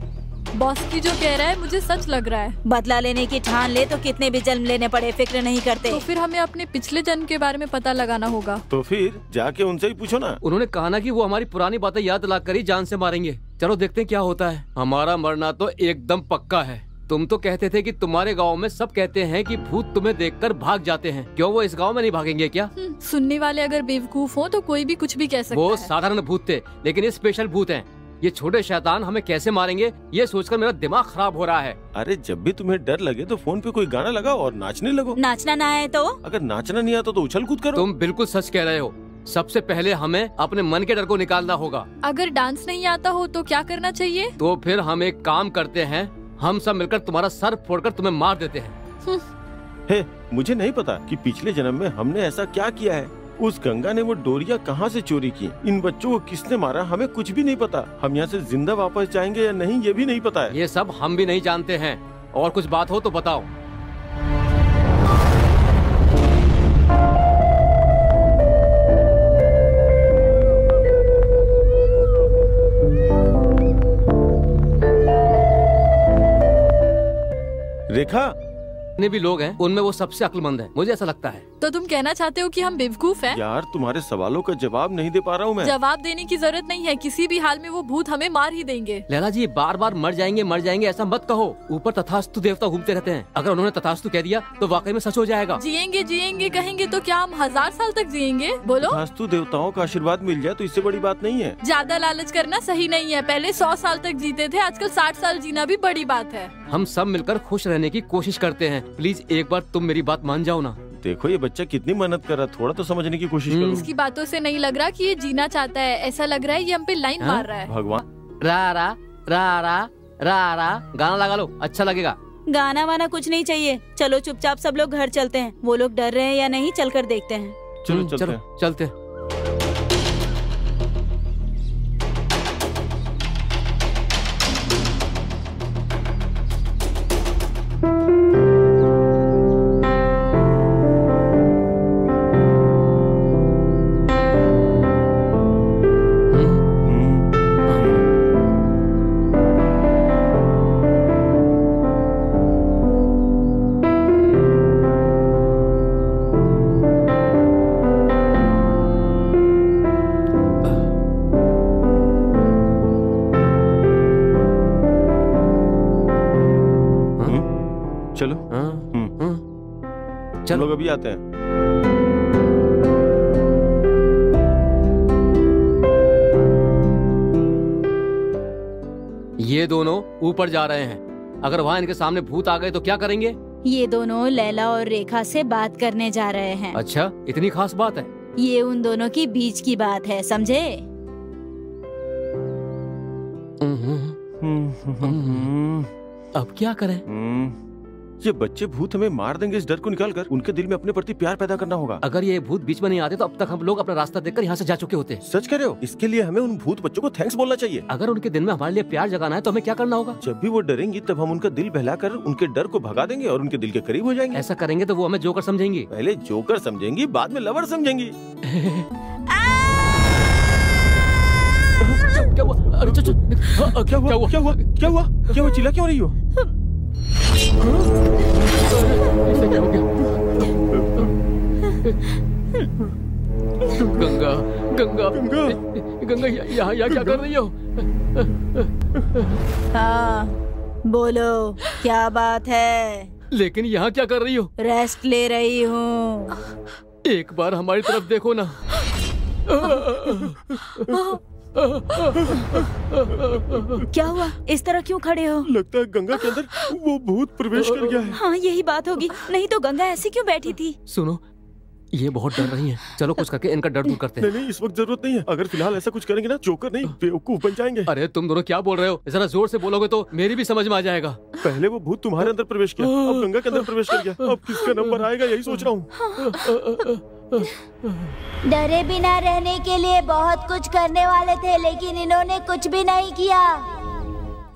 बॉस की जो कह रहा है मुझे सच लग रहा है। बदला लेने की ठान ले तो कितने भी जन्म लेने पड़े फिक्र नहीं करते। तो फिर हमें अपने पिछले जन्म के बारे में पता लगाना होगा। तो फिर जाके उनसे ही पूछो ना। उन्होंने कहा ना कि वो हमारी पुरानी बातें याद ला कर ही जान से मारेंगे। चलो देखते हैं क्या होता है। हमारा मरना तो एकदम पक्का है। तुम तो कहते थे कि तुम्हारे गांव में सब कहते हैं कि भूत तुम्हें देखकर भाग जाते हैं। क्यों वो इस गांव में नहीं भागेंगे क्या? सुनने वाले अगर बेवकूफ हो तो कोई भी कुछ भी कह सकता है। वो साधारण भूत थे, लेकिन ये स्पेशल भूत हैं। ये छोटे शैतान हमें कैसे मारेंगे ये सोचकर मेरा दिमाग खराब हो रहा है। अरे जब भी तुम्हें डर लगे तो फोन पे कोई गाना लगाओ और नाचने लगो। नाचना ना है तो? अगर नाचना नहीं आता तो उछल कूद करो। तुम बिल्कुल सच कह रहे हो। सबसे पहले हमें अपने मन के डर को निकालना होगा। अगर डांस नहीं आता हो तो क्या करना चाहिए? तो फिर हम एक काम करते हैं, हम सब मिलकर तुम्हारा सर फोड़कर तुम्हें मार देते हैं। हे, मुझे नहीं पता कि पिछले जन्म में हमने ऐसा क्या किया है। उस गंगा ने वो डोरिया कहाँ से चोरी की, इन बच्चों को किसने मारा, हमें कुछ भी नहीं पता। हम यहाँ से जिंदा वापस जाएंगे या नहीं ये भी नहीं पता है। ये सब हम भी नहीं जानते हैं। और कुछ बात हो तो बताओ। रेखा, जितने भी लोग हैं उनमें वो सबसे अक्लमंद है, मुझे ऐसा लगता है। तो तुम कहना चाहते हो कि हम बेवकूफ हैं? यार तुम्हारे सवालों का जवाब नहीं दे पा रहा हूँ मैं। जवाब देने की जरूरत नहीं है, किसी भी हाल में वो भूत हमें मार ही देंगे। लैला जी बार बार मर जाएंगे ऐसा मत कहो। ऊपर तथास्तु देवता घूमते रहते हैं। अगर उन्होंने तथास्तु कह दिया तो वाकई में सच हो जाएगा। जिएंगे कहेंगे तो क्या हम 1000 साल तक जिएंगे? बोलो। तथास्तु देवताओं का आशीर्वाद मिल जाए तो इससे बड़ी बात नहीं है। ज्यादा लालच करना सही नहीं है। पहले 100 साल तक जीते थे, आजकल 60 साल जीना भी बड़ी बात है। हम सब मिलकर खुश रहने की कोशिश करते हैं। प्लीज एक बार तुम मेरी बात मान जाओ ना। देखो ये बच्चा कितनी मेहनत कर रहा है, थोड़ा तो समझने की कोशिश करो। इसकी बातों से नहीं लग रहा कि ये जीना चाहता है। ऐसा लग रहा है ये हम पे लाइन मार रहा है। भगवान। रा रा रा रा रा रा गाना लगा लो, अच्छा लगेगा। गाना वाना कुछ नहीं चाहिए। चलो चुपचाप सब लोग घर चलते हैं। वो लोग डर रहे हैं या नहीं चल कर देखते हैं। चलो चलते हैं। चलो लोग अभी आते हैं। ये दोनों ऊपर जा रहे हैं। अगर वहाँ इनके सामने भूत आ गए तो क्या करेंगे? ये दोनों लैला और रेखा से बात करने जा रहे हैं। अच्छा, इतनी खास बात है? ये उन दोनों की बीच की बात है, समझे? अब क्या करें? ये बच्चे भूत हमें मार देंगे, इस डर को निकाल कर उनके दिल में अपने प्रति प्यार पैदा करना होगा। अगर ये भूत बीच में नहीं आते तो अब तक हम लोग अपना रास्ता देखकर यहाँ से जा चुके होते। सच कह रहे हो? इसके लिए हमें उन भूत बच्चों को थैंक्स बोलना चाहिए। अगर उनके दिल में हमारे लिए प्यार जगाना है तो हमें क्या करना होगा? जब भी वो डरेंगी तब हम उनका दिल बहलाकर उनके डर को भगा देंगे और उनके दिल के करीब हो जाएंगे। ऐसा करेंगे तो वो हमें जोकर समझेंगी। पहले जोकर समझेंगी, बाद में लवर समझेंगी। क्या हुआ? अरे क्या हुआ? चिल्ला क्यों रही हो? गंगा गंगा गंगा गंगा यहाँ क्या कर रही हो? हाँ बोलो, क्या बात है? लेकिन यहाँ क्या कर रही हो? रेस्ट ले रही हूँ। एक बार हमारी तरफ देखो ना। क्या हुआ? इस तरह क्यों खड़े हो? लगता है गंगा के अंदर वो भूत प्रवेश कर गया है। हाँ यही बात होगी, नहीं तो गंगा ऐसी क्यों बैठी थी? सुनो, ये बहुत डर रही हैं। चलो कुछ करके इनका डर दूर करते हैं। नहीं, इस वक्त जरूरत नहीं है। अगर फिलहाल ऐसा कुछ करेंगे ना, जोकर नहीं बेवकूफ बन जाएंगे। अरे तुम दोनों क्या बोल रहे हो? जरा जोर से बोलोगे तो मेरी भी समझ में आ जाएगा। पहले वो भूत तुम्हारे अंदर प्रवेश किया, अब गंगा के अंदर प्रवेश कर गया। अब किसका नंबर आएगा यही सोच रहा हूँ। डरे बिना रहने के लिए बहुत कुछ करने वाले थे, लेकिन इन्होंने कुछ भी नहीं किया।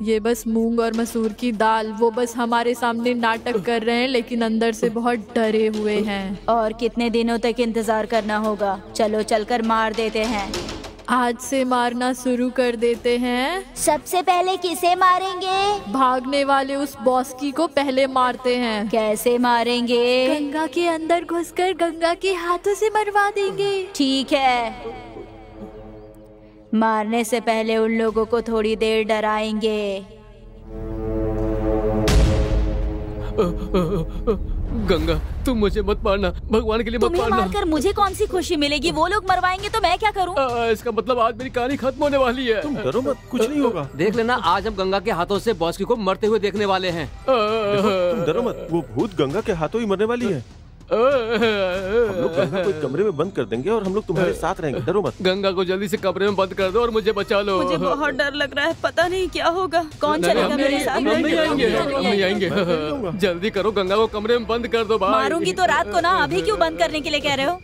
ये बस मूंग और मसूर की दाल, वो बस हमारे सामने नाटक कर रहे हैं लेकिन अंदर से बहुत डरे हुए हैं। और कितने दिनों तक इंतजार करना होगा? चलो चलकर मार देते हैं। आज से मारना शुरू कर देते हैं। सबसे पहले किसे मारेंगे? भागने वाले उस बॉस्की को पहले मारते हैं। कैसे मारेंगे? गंगा के अंदर घुसकर गंगा के हाथों से मरवा देंगे। ठीक है, मारने से पहले उन लोगों को थोड़ी देर डराएंगे। गंगा तुम मुझे मत मारना, भगवान के लिए मत तुम्हें मारना। मारकर मुझे कौन सी खुशी मिलेगी? वो लोग मरवाएंगे तो मैं क्या करूं? इसका मतलब आज मेरी कहानी खत्म होने वाली है। तुम डरो मत, कुछ नहीं होगा। देख लेना, आज हम गंगा के हाथों से बॉस्की को मरते हुए देखने वाले हैं। तुम डरो मत, वो भूत गंगा के हाथों ही मरने वाली है। हम लोग गंगा को एक कमरे में बंद कर देंगे और हम लोग तुम्हारे साथ रहेंगे, डरो मत। गंगा को जल्दी से कमरे में बंद कर दो और मुझे बचा लो। मुझे बहुत डर लग रहा है, पता नहीं क्या होगा। कौन चलेगा मेरे साथ? हम नहीं आएंगे, हम नहीं आएंगे। जल्दी करो, गंगा को कमरे में बंद कर दो भाई। मारूंगी तो रात को ना, अभी क्यों बंद करने के लिए कह रहे हो?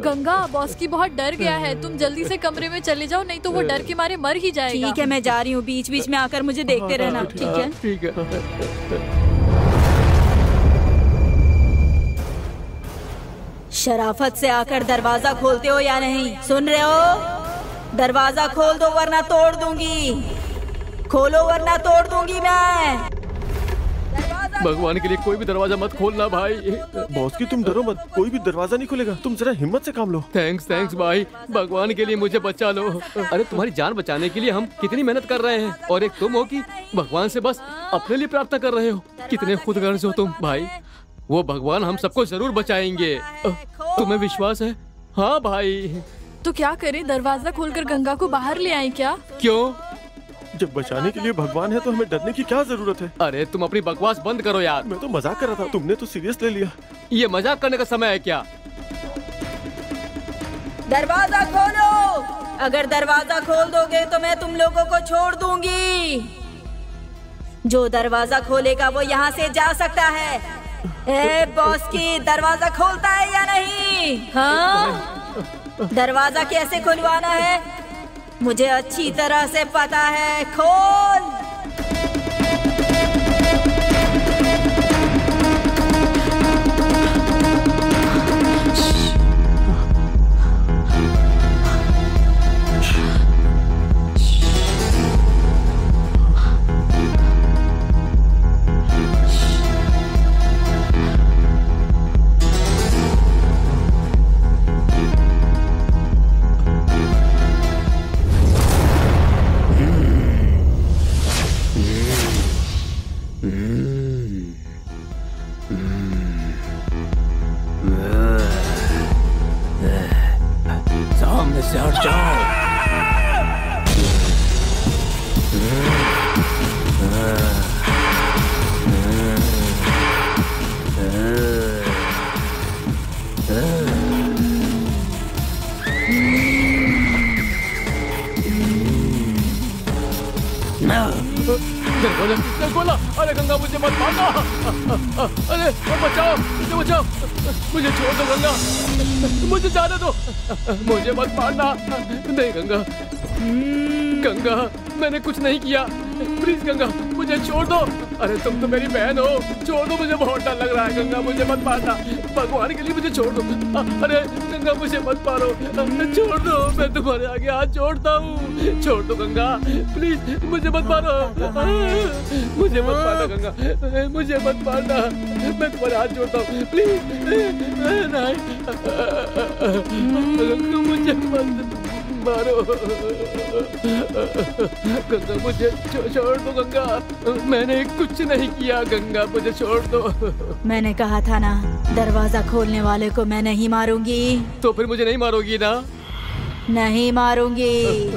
गंगा, बॉस्की बहुत डर गया है, तुम जल्दी से कमरे में चले जाओ, नहीं तो वो डर के मारे मर ही जाएगा। ठीक है, मैं जा रही हूँ, बीच बीच में आकर मुझे देखते रहना। ठीक है, ठीक है। शराफत से आकर दरवाजा खोलते हो या नहीं? सुन रहे हो? दरवाजा खोल दो वरना तोड़ दूंगी। खोलो वरना तोड़ दूंगी मैं। भगवान के लिए कोई भी दरवाजा मत खोलना भाई। बॉस्की तुम डरो मत, कोई भी दरवाजा नहीं खुलेगा, तुम जरा हिम्मत से काम लो। थैंक्स भाई, भगवान के लिए मुझे बचा लो। अरे तुम्हारी जान बचाने के लिए हम कितनी मेहनत कर रहे हैं, और एक तुम हो कि भगवान से बस अपने लिए प्रार्थना कर रहे हो। कितने खुदगर्ज हो तुम भाई। वो भगवान हम सबको जरूर बचाएंगे, तुम्हें विश्वास है? हाँ भाई। तो क्या करें, दरवाजा खोलकर गंगा को बाहर ले आए क्या? क्यों? जब बचाने के लिए भगवान है तो हमें डरने की क्या जरूरत है? अरे तुम अपनी बकवास बंद करो यार। मैं तो मजाक कर रहा था, तुमने तो सीरियस ले लिया। ये मजाक करने का समय है क्या? दरवाजा खोलो। अगर दरवाजा खोल दोगे तो मैं तुम लोगों को छोड़ दूंगी। जो दरवाजा खोलेगा वो यहाँ से जा सकता है। ए बॉस्की, दरवाजा खोलता है या नहीं? हाँ? दरवाजा कैसे खुलवाना है मुझे अच्छी तरह से पता है। खोल। सामने से हट जाओ। बोला, अरे गंगा मुझे मत मारना। अरे बचाओ, मुझे बचाओ, मुझे छोड़ दो गंगा, मुझे जाने दो, मुझे मत मारना। नहीं गंगा, गंगा मैंने कुछ नहीं किया, प्लीज गंगा मुझे छोड़ दो। अरे तुम तो मेरी बहन हो, छोड़ दो, मुझे बहुत डर लग रहा है। गंगा मुझे मत मारना, भगवान के लिए मुझे छोड़ दो। अरे गंगा मुझे मत मारो, छोड़ दो, मैं तुम्हारे आगे हाथ जोड़ता हूँ, छोड़ दो गंगा, प्लीज मुझे मत मारो, मुझे मत मारना गंगा, मुझे मत मारना, मैं तुम्हारे हाथ जोड़ता हूँ, प्लीज नहीं, मुझे मत मारो गंगा, मुझे छोड़ दो गंगा, मैंने कुछ नहीं किया गंगा, मुझे छोड़ दो। मैंने कहा था ना, दरवाजा खोलने वाले को मैं नहीं मारूंगी। तो फिर मुझे नहीं मारोगी ना? नहीं मारूंगी।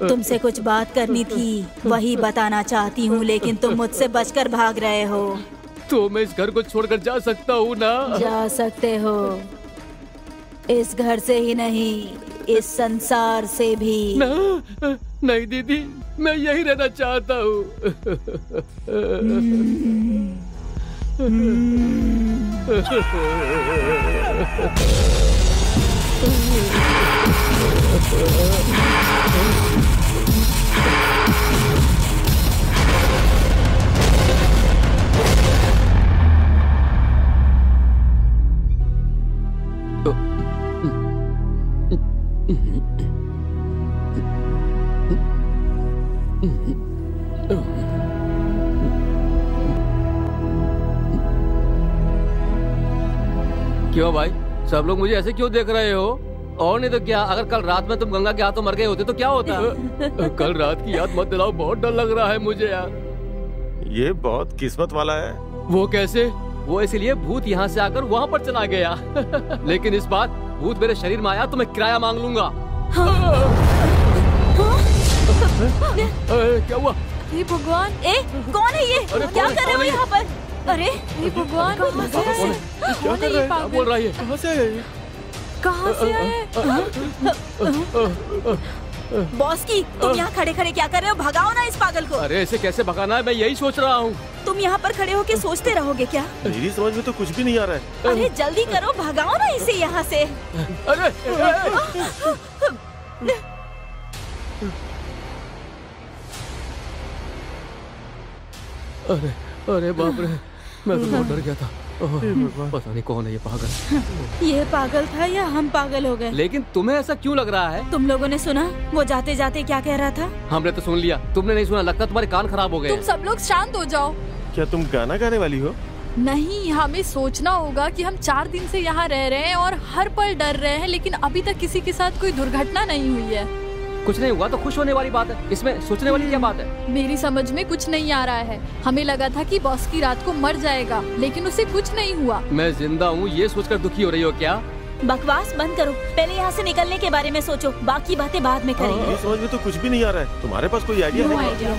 तुमसे कुछ बात करनी थी, वही बताना चाहती हूँ, लेकिन तुम मुझसे बचकर भाग रहे हो। तो मैं इस घर को छोड़कर जा सकता हूँ ना? जा सकते हो, इस घर से ही नहीं, इस संसार से भी। नहीं दीदी, मैं यही रहना चाहता हूँ। क्यों भाई, सब लोग मुझे ऐसे क्यों देख रहे हो? और नहीं तो क्या, अगर कल रात में तुम गंगा के हाथों मर गए होते तो क्या होता? कल रात की याद मत दिलाओ, बहुत डर लग रहा है मुझे यार। ये बहुत किस्मत वाला है। वो कैसे? वो इसलिए भूत यहाँ से आकर वहाँ पर चला गया। लेकिन इस बार भूत मेरे शरीर में आया तो मैं किराया मांग लूंगा। क्या हुआ? हे भगवान, कौन है ये? क्या कर रहे हो यहाँ पर? अरे हे भगवान, कहाँ से आए? क्या कर रहा है? क्या बोल रहा है? कहाँ से आया ये? कहाँ से आए? बॉस की, तुम यहाँ खड़े खड़े क्या कर रहे हो? भगाओ ना इस पागल को। अरे ऐसे कैसे भगाना है, मैं यही सोच रहा हूँ। तुम यहाँ पर खड़े होके सोचते रहोगे क्या? मेरी समझ में तो कुछ भी नहीं आ रहा है। अरे जल्दी करो, भगाओ ना इसे यहाँ से। अरे अरे अरे बाप रे, मैं तो बहुत डर गया था। पता नहीं कौन है ये पागल। ये पागल था या हम पागल हो गए? लेकिन तुम्हें ऐसा क्यों लग रहा है? तुम लोगों ने सुना वो जाते जाते क्या कह रहा था? हमने तो सुन लिया, तुमने नहीं सुना। लगता तुम्हारे कान खराब हो गए। तुम सब लोग शांत हो जाओ। क्या तुम गाना गाने वाली हो? नहीं, हमें सोचना होगा कि हम 4 दिन से यहाँ रह रहे हैं और हर पल डर रहे हैं, लेकिन अभी तक किसी के साथ कोई दुर्घटना नहीं हुई है। कुछ नहीं हुआ तो खुश होने वाली बात है, इसमें सोचने वाली क्या बात है? मेरी समझ में कुछ नहीं आ रहा है। हमें लगा था कि बॉस की रात को मर जाएगा, लेकिन उसे कुछ नहीं हुआ। मैं जिंदा हूँ ये सोचकर दुखी हो रही हो क्या? बकवास बंद करो, पहले यहाँ से निकलने के बारे में सोचो, बाकी बातें बाद में करेंगे। मेरी समझ में तो कुछ भी नहीं आ रहा है। तुम्हारे पास कोई आइडिया नो है? आइडिया।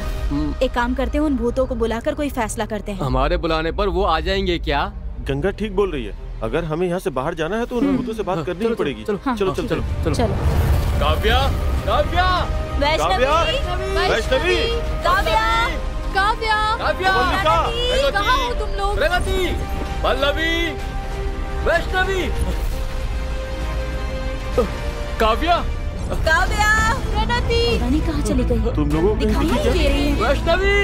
एक काम करते हैं, उन भूतों को बुलाकर कोई फैसला करते हैं। हमारे बुलाने पर वो आ जाएंगे क्या? गंगा ठीक बोल रही है। अगर हमें यहाँ से बाहर जाना है तो उन भूतों से बात करनी ही पड़ेगी। चलो चलो चलो चलो चलो। चलो। काव्या, काव्या, वैष्णवी, वैष्णवी, काव्या, काव्या, काव्या, मल्लिका, कहाँ हो तुम लोग? प्रगति, पल्लवी, वैष्णवी, काव्या, काव्या, प्रणति, पता नहीं कहाँ चली गई। तुम लोगों को दिखाई नहीं दे रही है। वैष्णवी,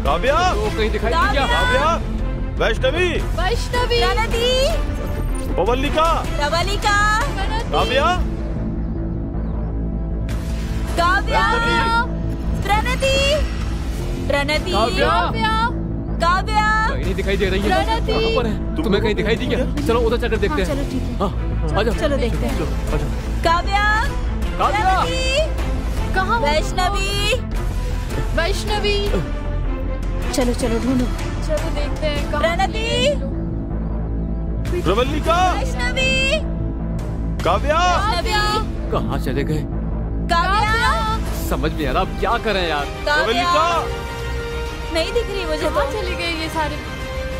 काव्या, वो कहीं दिखाई दी क्या? काव्या, वैष्णवी, वैष्णवी, प्रणति, पवल्लिका, प्रवलिका, काव्या, काव्या, प्रणति, प्रणति, काव्या, काव्या, कहीं नहीं दिखाई दे रही है। प्रणति। कहाँ पर है? तुम्हें कहीं दिखाई दी क्या? चलो उधर चलकर देखते हाँ, हैं। चलो ठीक है। हाँ, आजा। चलो देखते हैं। आजा। काव्या, काव्या, प्रणति, कहाँ हो? वैष्णवी, वैष्णवी, चलो चलो ढूंढो। चलो देखते हैं कहाँ प्रणति, प्रवल्लिका, वैष्णवी, काव्या, काव्या, कहाँ चले गए? काव्या, समझ में आ रहा, अब क्या करें यार? प्रवल्लिका, नहीं दिख रही मुझे कहाँ तो। चले गए ये सारे?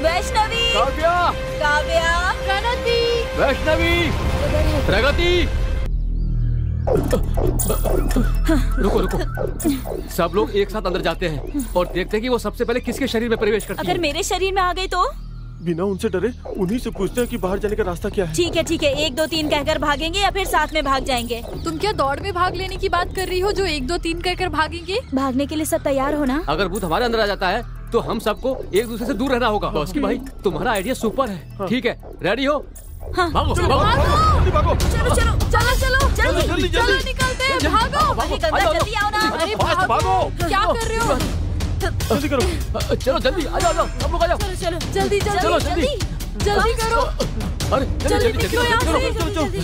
वैष्णवी, काव्या, काव्या, प्रणति, वैष्णवी, प्रगति। रुको रुको, सब लोग एक साथ अंदर जाते हैं और देखते हैं कि वो सबसे पहले किसके शरीर में प्रवेश करती अगर है। मेरे शरीर में आ गई तो? बिना उनसे डरे उन्हीं से पूछते हैं कि बाहर जाने का रास्ता क्या है। ठीक है 1 2 3 कहकर भागेंगे या फिर साथ में भाग जाएंगे? तुम क्या दौड़ में भाग लेने की बात कर रही हो जो 1 2 3 कहकर भागेंगे? भागने के लिए सब तैयार हो ना? अगर भूत हमारे अंदर आ जाता है तो हम सबको एक दूसरे से दूर रहना होगा। बॉस की भाई, तुम्हारा आइडिया सुपर है। ठीक है, रेडी हो? हाँ। भागो चलो, भागो। जल्दी भागो। चलो चलो चलो चलो जल्दी जल्दी, चलो जल्दी। निकलते हैं, भागो। अरे गंगा जल्दी आओ ना। अरे फास्ट भागो। क्या कर रहे हो? जल्दी करो। चलो जल्दी, आ जाओ हम लोग आ जाओ। चलो चलो जल्दी चलो, जल्दी जल्दी करो। अरे जल्दी जल्दी निकलो यहाँ से।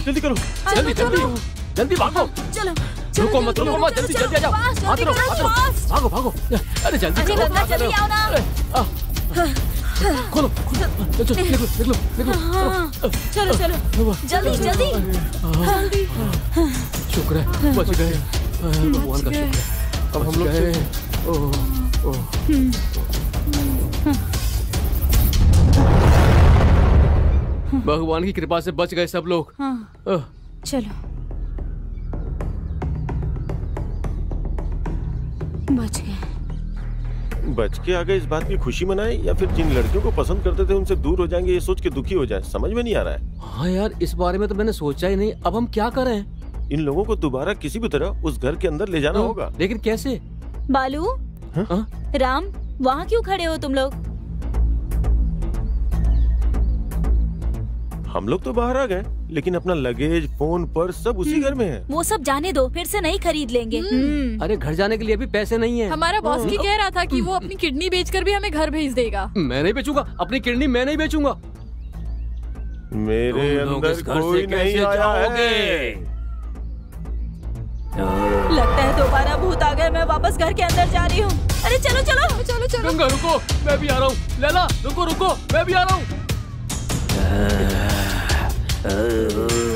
जल्दी करो। जल्दी जल्दी जल्दी भागो। चलो रुको मत जल्दी जल्दी आ जाओ। आते रहो भागो भागो। अरे जल्दी अरे करो। गंगा जल्दी आओ ना। खोलो चलो निकलो निकलो हाँ, चलो चलो जल्दी जल्दी जल्दी। शुक्र है बच गए, भगवान का शुक्र है। अब हम लोग गए। भगवान की कृपा से बच गए सब लोग। हाँ, चलो बच गए। बच के आ गए इस बात की खुशी मनाए या फिर जिन लड़कियों को पसंद करते थे उनसे दूर हो जाएंगे ये सोच के दुखी हो जाए, समझ में नहीं आ रहा है। हाँ यार, इस बारे में तो मैंने सोचा ही नहीं। अब हम क्या करें? इन लोगों को दोबारा किसी भी तरह उस घर के अंदर ले जाना होगा। लेकिन कैसे? बालू, हाँ? राम, वहाँ क्यों खड़े हो तुम लोग? हम लोग तो बाहर आ गए लेकिन अपना लगेज, फोन, पर्स सब उसी घर में है। वो सब जाने दो, फिर से नहीं खरीद लेंगे। अरे घर जाने के लिए भी पैसे नहीं है। हमारा बॉस भी कह रहा था कि वो अपनी किडनी बेचकर भी हमें घर भेज देगा। मैं नहीं बेचूंगा अपनी किडनी, मैं नहीं बेचूंगा। मेरे अंदर कोई नहीं आया है। लगता है दोबारा भूत आ गए। मैं वापस घर के अंदर जा रही हूँ। अरे चलो चलो चलो चलो। गंगा रुको, मैं भी आ रहा हूँ। लैला रुको रुको, मैं भी आ रहा हूँ।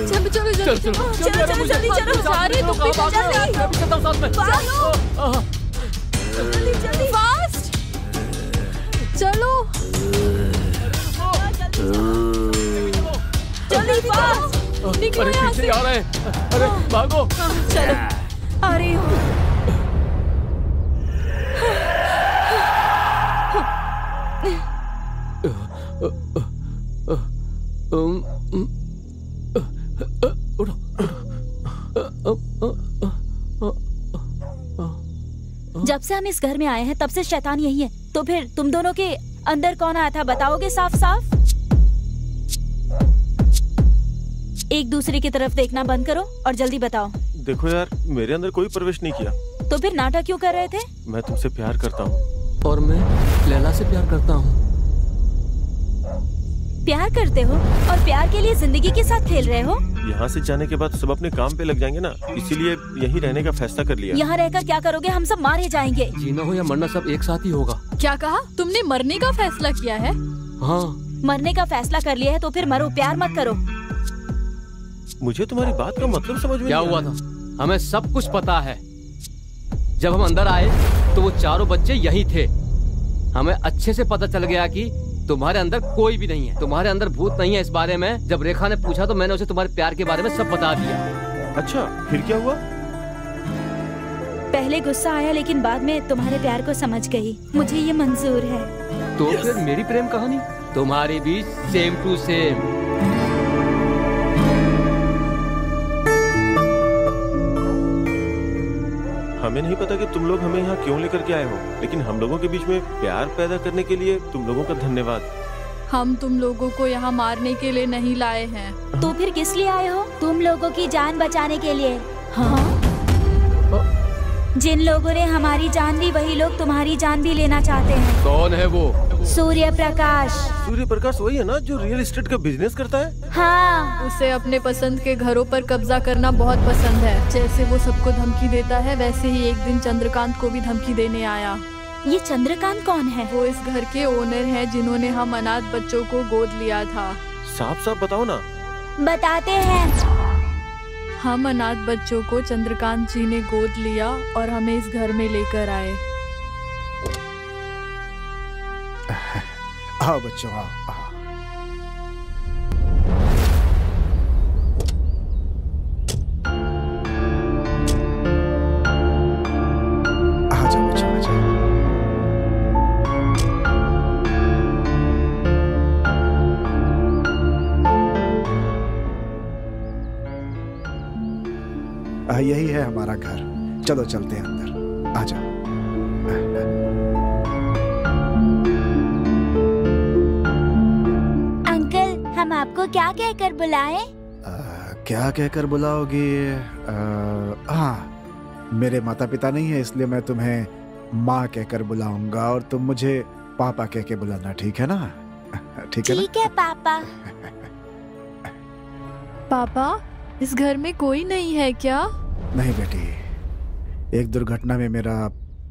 चलो चलो चलो चलो जल्दी चलो। जा रही तुम भी जल्दी। मैं भी चलता हूँ साथ में। जल्दी जल्दी फास्ट चलो। जल्दी फास्ट निकलो अरे यहाँ पीछे से। आ रहे हैं। अरे भागो। चलो आ रही हूँ। जब से हम इस घर में आए हैं तब से शैतान यही है। तो फिर तुम दोनों के अंदर कौन आया था, बताओगे साफ साफ? एक दूसरे की तरफ देखना बंद करो और जल्दी बताओ। देखो यार, मेरे अंदर कोई प्रवेश नहीं किया। तो फिर नाटक क्यों कर रहे थे? मैं तुमसे प्यार करता हूँ। और मैं लैला से प्यार करता हूँ। प्यार करते हो और प्यार के लिए जिंदगी के साथ खेल रहे हो? यहाँ से जाने के बाद सब अपने काम पे लग जाएंगे ना, इसीलिए यहीं रहने का फैसला कर लिया। यहाँ रहकर क्या करोगे? हम सब मारे जाएंगे। जीना हो या मरना सब एक साथ ही होगा। क्या कहा तुमने? मरने का फैसला किया है? हाँ। मरने का फैसला कर लिया है तो फिर मरो, प्यार मत करो। मुझे तुम्हारी बात का मतलब समझ में क्या नहीं हुआ आया। था? हमें सब कुछ पता है। जब हम अंदर आए तो वो चारों बच्चे यहीं थे। हमें अच्छे से पता चल गया कि तुम्हारे अंदर कोई भी नहीं है, तुम्हारे अंदर भूत नहीं है। इस बारे में जब रेखा ने पूछा तो मैंने उसे तुम्हारे प्यार के बारे में सब बता दिया। अच्छा, फिर क्या हुआ? पहले गुस्सा आया लेकिन बाद में तुम्हारे प्यार को समझ गई। मुझे ये मंजूर है। तो फिर मेरी प्रेम कहानी तुम्हारी भी सेम टू सेम। हमें नहीं पता कि तुम लोग हमें यहाँ क्यों लेकर के आए हो, लेकिन हम लोगों के बीच में प्यार पैदा करने के लिए तुम लोगों का धन्यवाद। हम तुम लोगों को यहाँ मारने के लिए नहीं लाए हैं। तो फिर किस लिए आए हो? तुम लोगों की जान बचाने के लिए। हाँ? जिन लोगों ने हमारी जान ली वही लोग तुम्हारी जान भी लेना चाहते हैं। कौन है वो? सूर्य प्रकाश। सूर्य प्रकाश वही है ना जो रियल एस्टेट का बिजनेस करता है? हाँ। उसे अपने पसंद के घरों पर कब्जा करना बहुत पसंद है। जैसे वो सबको धमकी देता है वैसे ही एक दिन चंद्रकांत को भी धमकी देने आया। ये चंद्रकांत कौन है? वो इस घर के ओनर हैं जिन्होंने हम अनाथ बच्चों को गोद लिया था। साफ साफ बताओ ना। बताते हैं। हम अनाथ बच्चों को चंद्रकांत जी ने गोद लिया और हमें इस घर में लेकर आए। आओ बच्चों आओ, आओ। आ जाओ बच्चों, आ जाओ। यही है हमारा घर। चलो चलते हैं अंदर, आ जाओ। अंकल, हम आपको क्या कहकर बुलाएं? क्या कहकर बुलाओगी? हाँ, मेरे माता पिता नहीं है इसलिए मैं तुम्हें माँ कहकर बुलाऊंगा और तुम मुझे पापा कह के बुलाना, ठीक है ना? ठीक है ना? ठीक है पापा। पापा, इस घर में कोई नहीं है क्या? नहीं बेटी, एक दुर्घटना में मेरा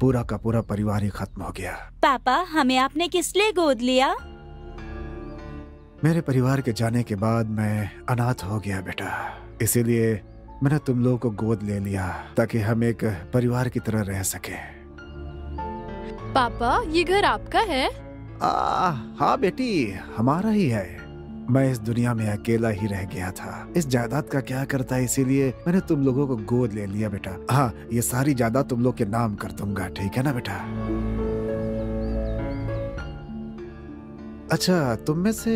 पूरा का पूरा परिवार ही खत्म हो गया। पापा, हमें आपने किस लिए गोद लिया? मेरे परिवार के जाने के बाद मैं अनाथ हो गया बेटा, इसीलिए मैंने तुम लोगों को गोद ले लिया ताकि हम एक परिवार की तरह रह सके। पापा, ये घर आपका है? हाँ बेटी, हमारा ही है। मैं इस दुनिया में अकेला ही रह गया था। इस जायदाद का क्या करता है, इसीलिए मैंने तुम लोगों को गोद ले लिया बेटा। हाँ, ये सारी जायदाद तुम लोग के नाम कर दूंगा, ठीक है ना बेटा? अच्छा, तुम में से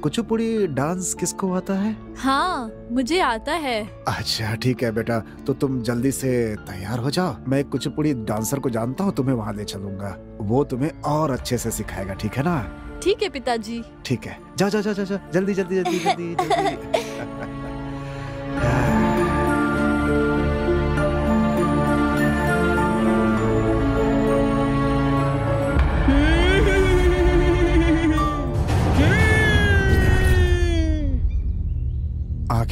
कुचिपुड़ी डांस किसको आता है? हाँ, मुझे आता है। अच्छा ठीक है बेटा, तो तुम जल्दी से तैयार हो जाओ। मैं एक कुचिपुड़ी डांसर को जानता हूँ, तुम्हें वहाँ ले चलूंगा। वो तुम्हें और अच्छे से सिखाएगा, ठीक है ना? ठीक है पिताजी। ठीक है, जाओ जाओ जाओ जाओ, जल्दी जल्दी जल्दी जल्दी जल्दी।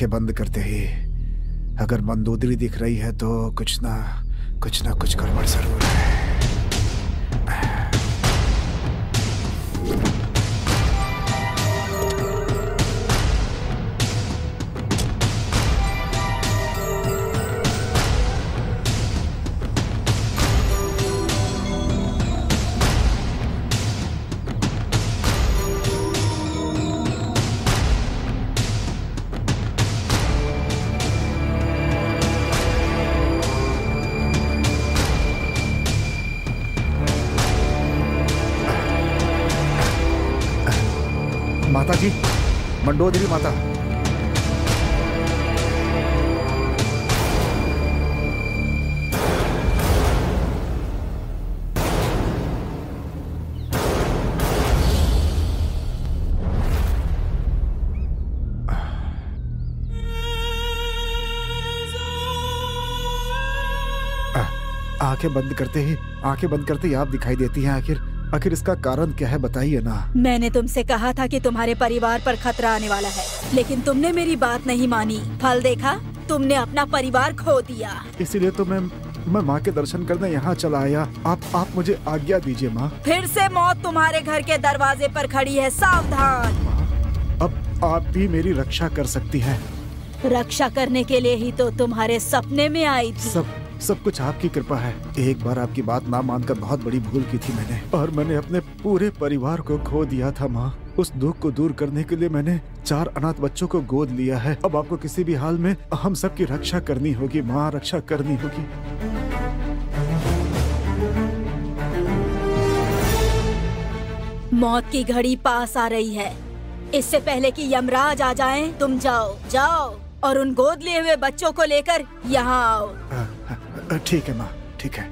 आंखें बंद करते ही अगर मंदोदरी दिख रही है तो कुछ ना कुछ गड़बड़ जरूर है। माता जी, मंडोदरी माता। आंखें बंद करते ही आप दिखाई देती हैं। आखिर इसका कारण क्या है, बताइए ना। मैंने तुमसे कहा था कि तुम्हारे परिवार पर खतरा आने वाला है, लेकिन तुमने मेरी बात नहीं मानी। फल देखा, तुमने अपना परिवार खो दिया। इसीलिए तो मैं माँ के दर्शन करने यहाँ चला आया। आप मुझे आज्ञा दीजिए माँ। फिर से मौत तुम्हारे घर के दरवाजे पर खड़ी है, सावधान। अब आप भी मेरी रक्षा कर सकती हैं। रक्षा करने के लिए ही तो तुम्हारे सपने में आई थी। सब कुछ आपकी कृपा है। एक बार आपकी बात ना मानकर बहुत बड़ी भूल की थी मैंने, और मैंने अपने पूरे परिवार को खो दिया था माँ। उस दुख को दूर करने के लिए मैंने 4 अनाथ बच्चों को गोद लिया है। अब आपको किसी भी हाल में हम सबकी रक्षा करनी होगी माँ, रक्षा करनी होगी। मौत की घड़ी पास आ रही है। इससे पहले कि यमराज आ जाएं, तुम जाओ और उन गोद लिए हुए बच्चों को लेकर यहाँ आओ। ठीक है माँ, ठीक है।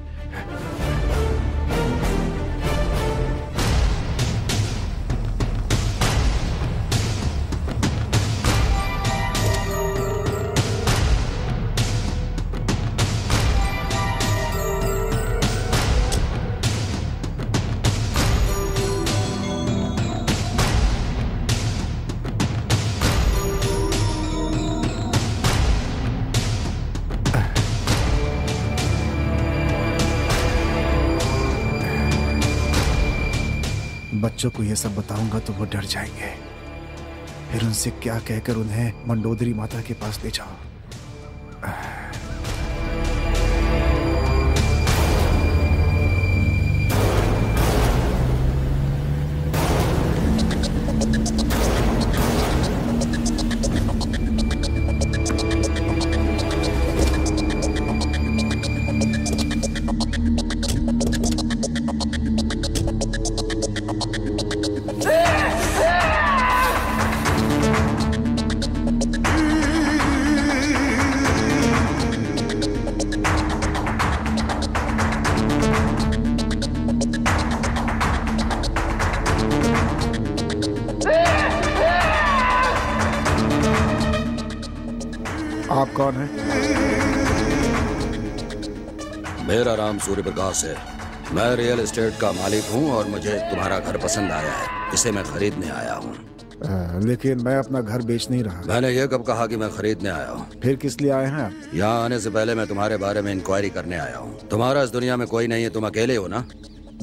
बच्चों को ये सब बताऊंगा तो वो डर जाएंगे। फिर उनसे क्या कहकर उन्हें मंडोदरी माता के पास ले जाओ। आप कौन हैं? मेरा नाम सूर्य प्रकाश है। मैं रियल एस्टेट का मालिक हूँ और मुझे तुम्हारा घर पसंद आया है। इसे मैं खरीदने आया हूँ। लेकिन मैं अपना घर बेच नहीं रहा। मैंने ये कब कहा कि मैं खरीदने आया हूँ? फिर किस लिए आए हैं आप? यहाँ आने से पहले मैं तुम्हारे बारे में इंक्वायरी करने आया हूँ। तुम्हारा इस दुनिया में कोई नहीं है, तुम अकेले हो ना?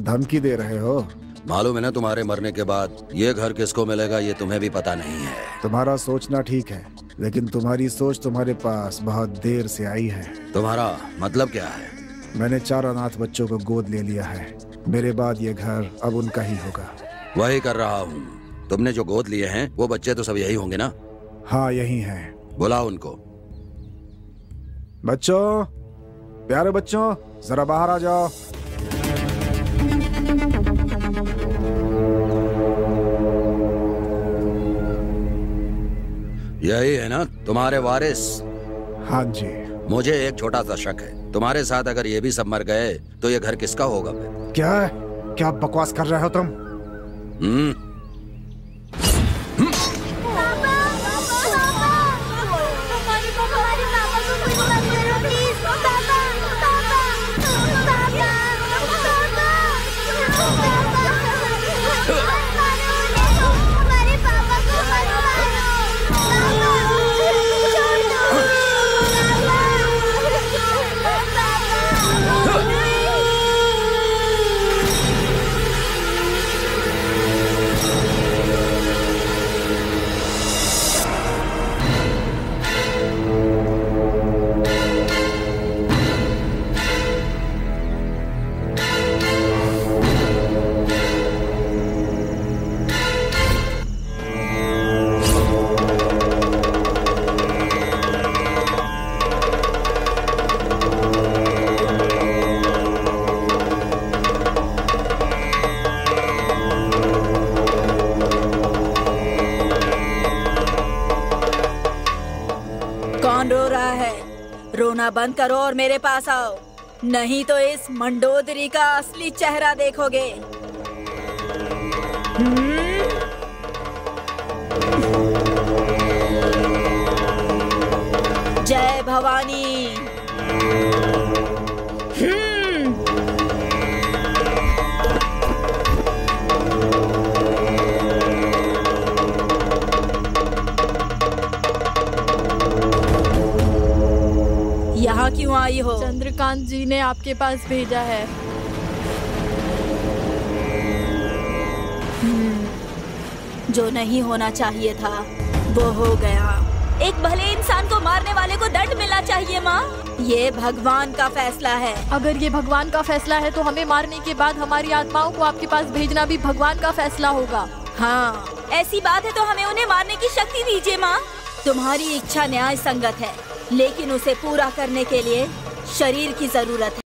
धमकी दे रहे हो? मालूम है ना, तुम्हारे मरने के बाद ये घर किसको मिलेगा ये तुम्हें भी पता नहीं है। तुम्हारा सोचना ठीक है, लेकिन तुम्हारी सोच तुम्हारे पास बहुत देर से आई है। तुम्हारा मतलब क्या है? मैंने 4 अनाथ बच्चों को गोद ले लिया है। मेरे बाद ये घर अब उनका ही होगा। वही कर रहा हूँ। तुमने जो गोद लिए हैं वो बच्चे तो सब यही होंगे ना? हाँ, यही हैं। बुलाओ उनको। बच्चों, प्यारे बच्चों, जरा बाहर आ जाओ। यही है ना तुम्हारे वारिस? हाँ जी। मुझे एक छोटा सा शक है, तुम्हारे साथ अगर ये भी सब मर गए तो ये घर किसका होगा फिर? क्या बकवास कर रहे हो तुम? रोना बंद करो और मेरे पास आओ, नहीं तो इस मंडोदरी का असली चेहरा देखोगे। जय भवानी। यहाँ क्यों आई हो? चंद्रकांत जी ने आपके पास भेजा है। जो नहीं होना चाहिए था वो हो गया। एक भले इंसान को मारने वाले को दंड मिलना चाहिए माँ। ये भगवान का फैसला है। अगर ये भगवान का फैसला है तो हमें मारने के बाद हमारी आत्माओं को आपके पास भेजना भी भगवान का फैसला होगा। हाँ, ऐसी बात है तो हमें उन्हें मारने की शक्ति दीजिए माँ। तुम्हारी इच्छा न्याय संगत है, लेकिन उसे पूरा करने के लिए शरीर की जरूरत है।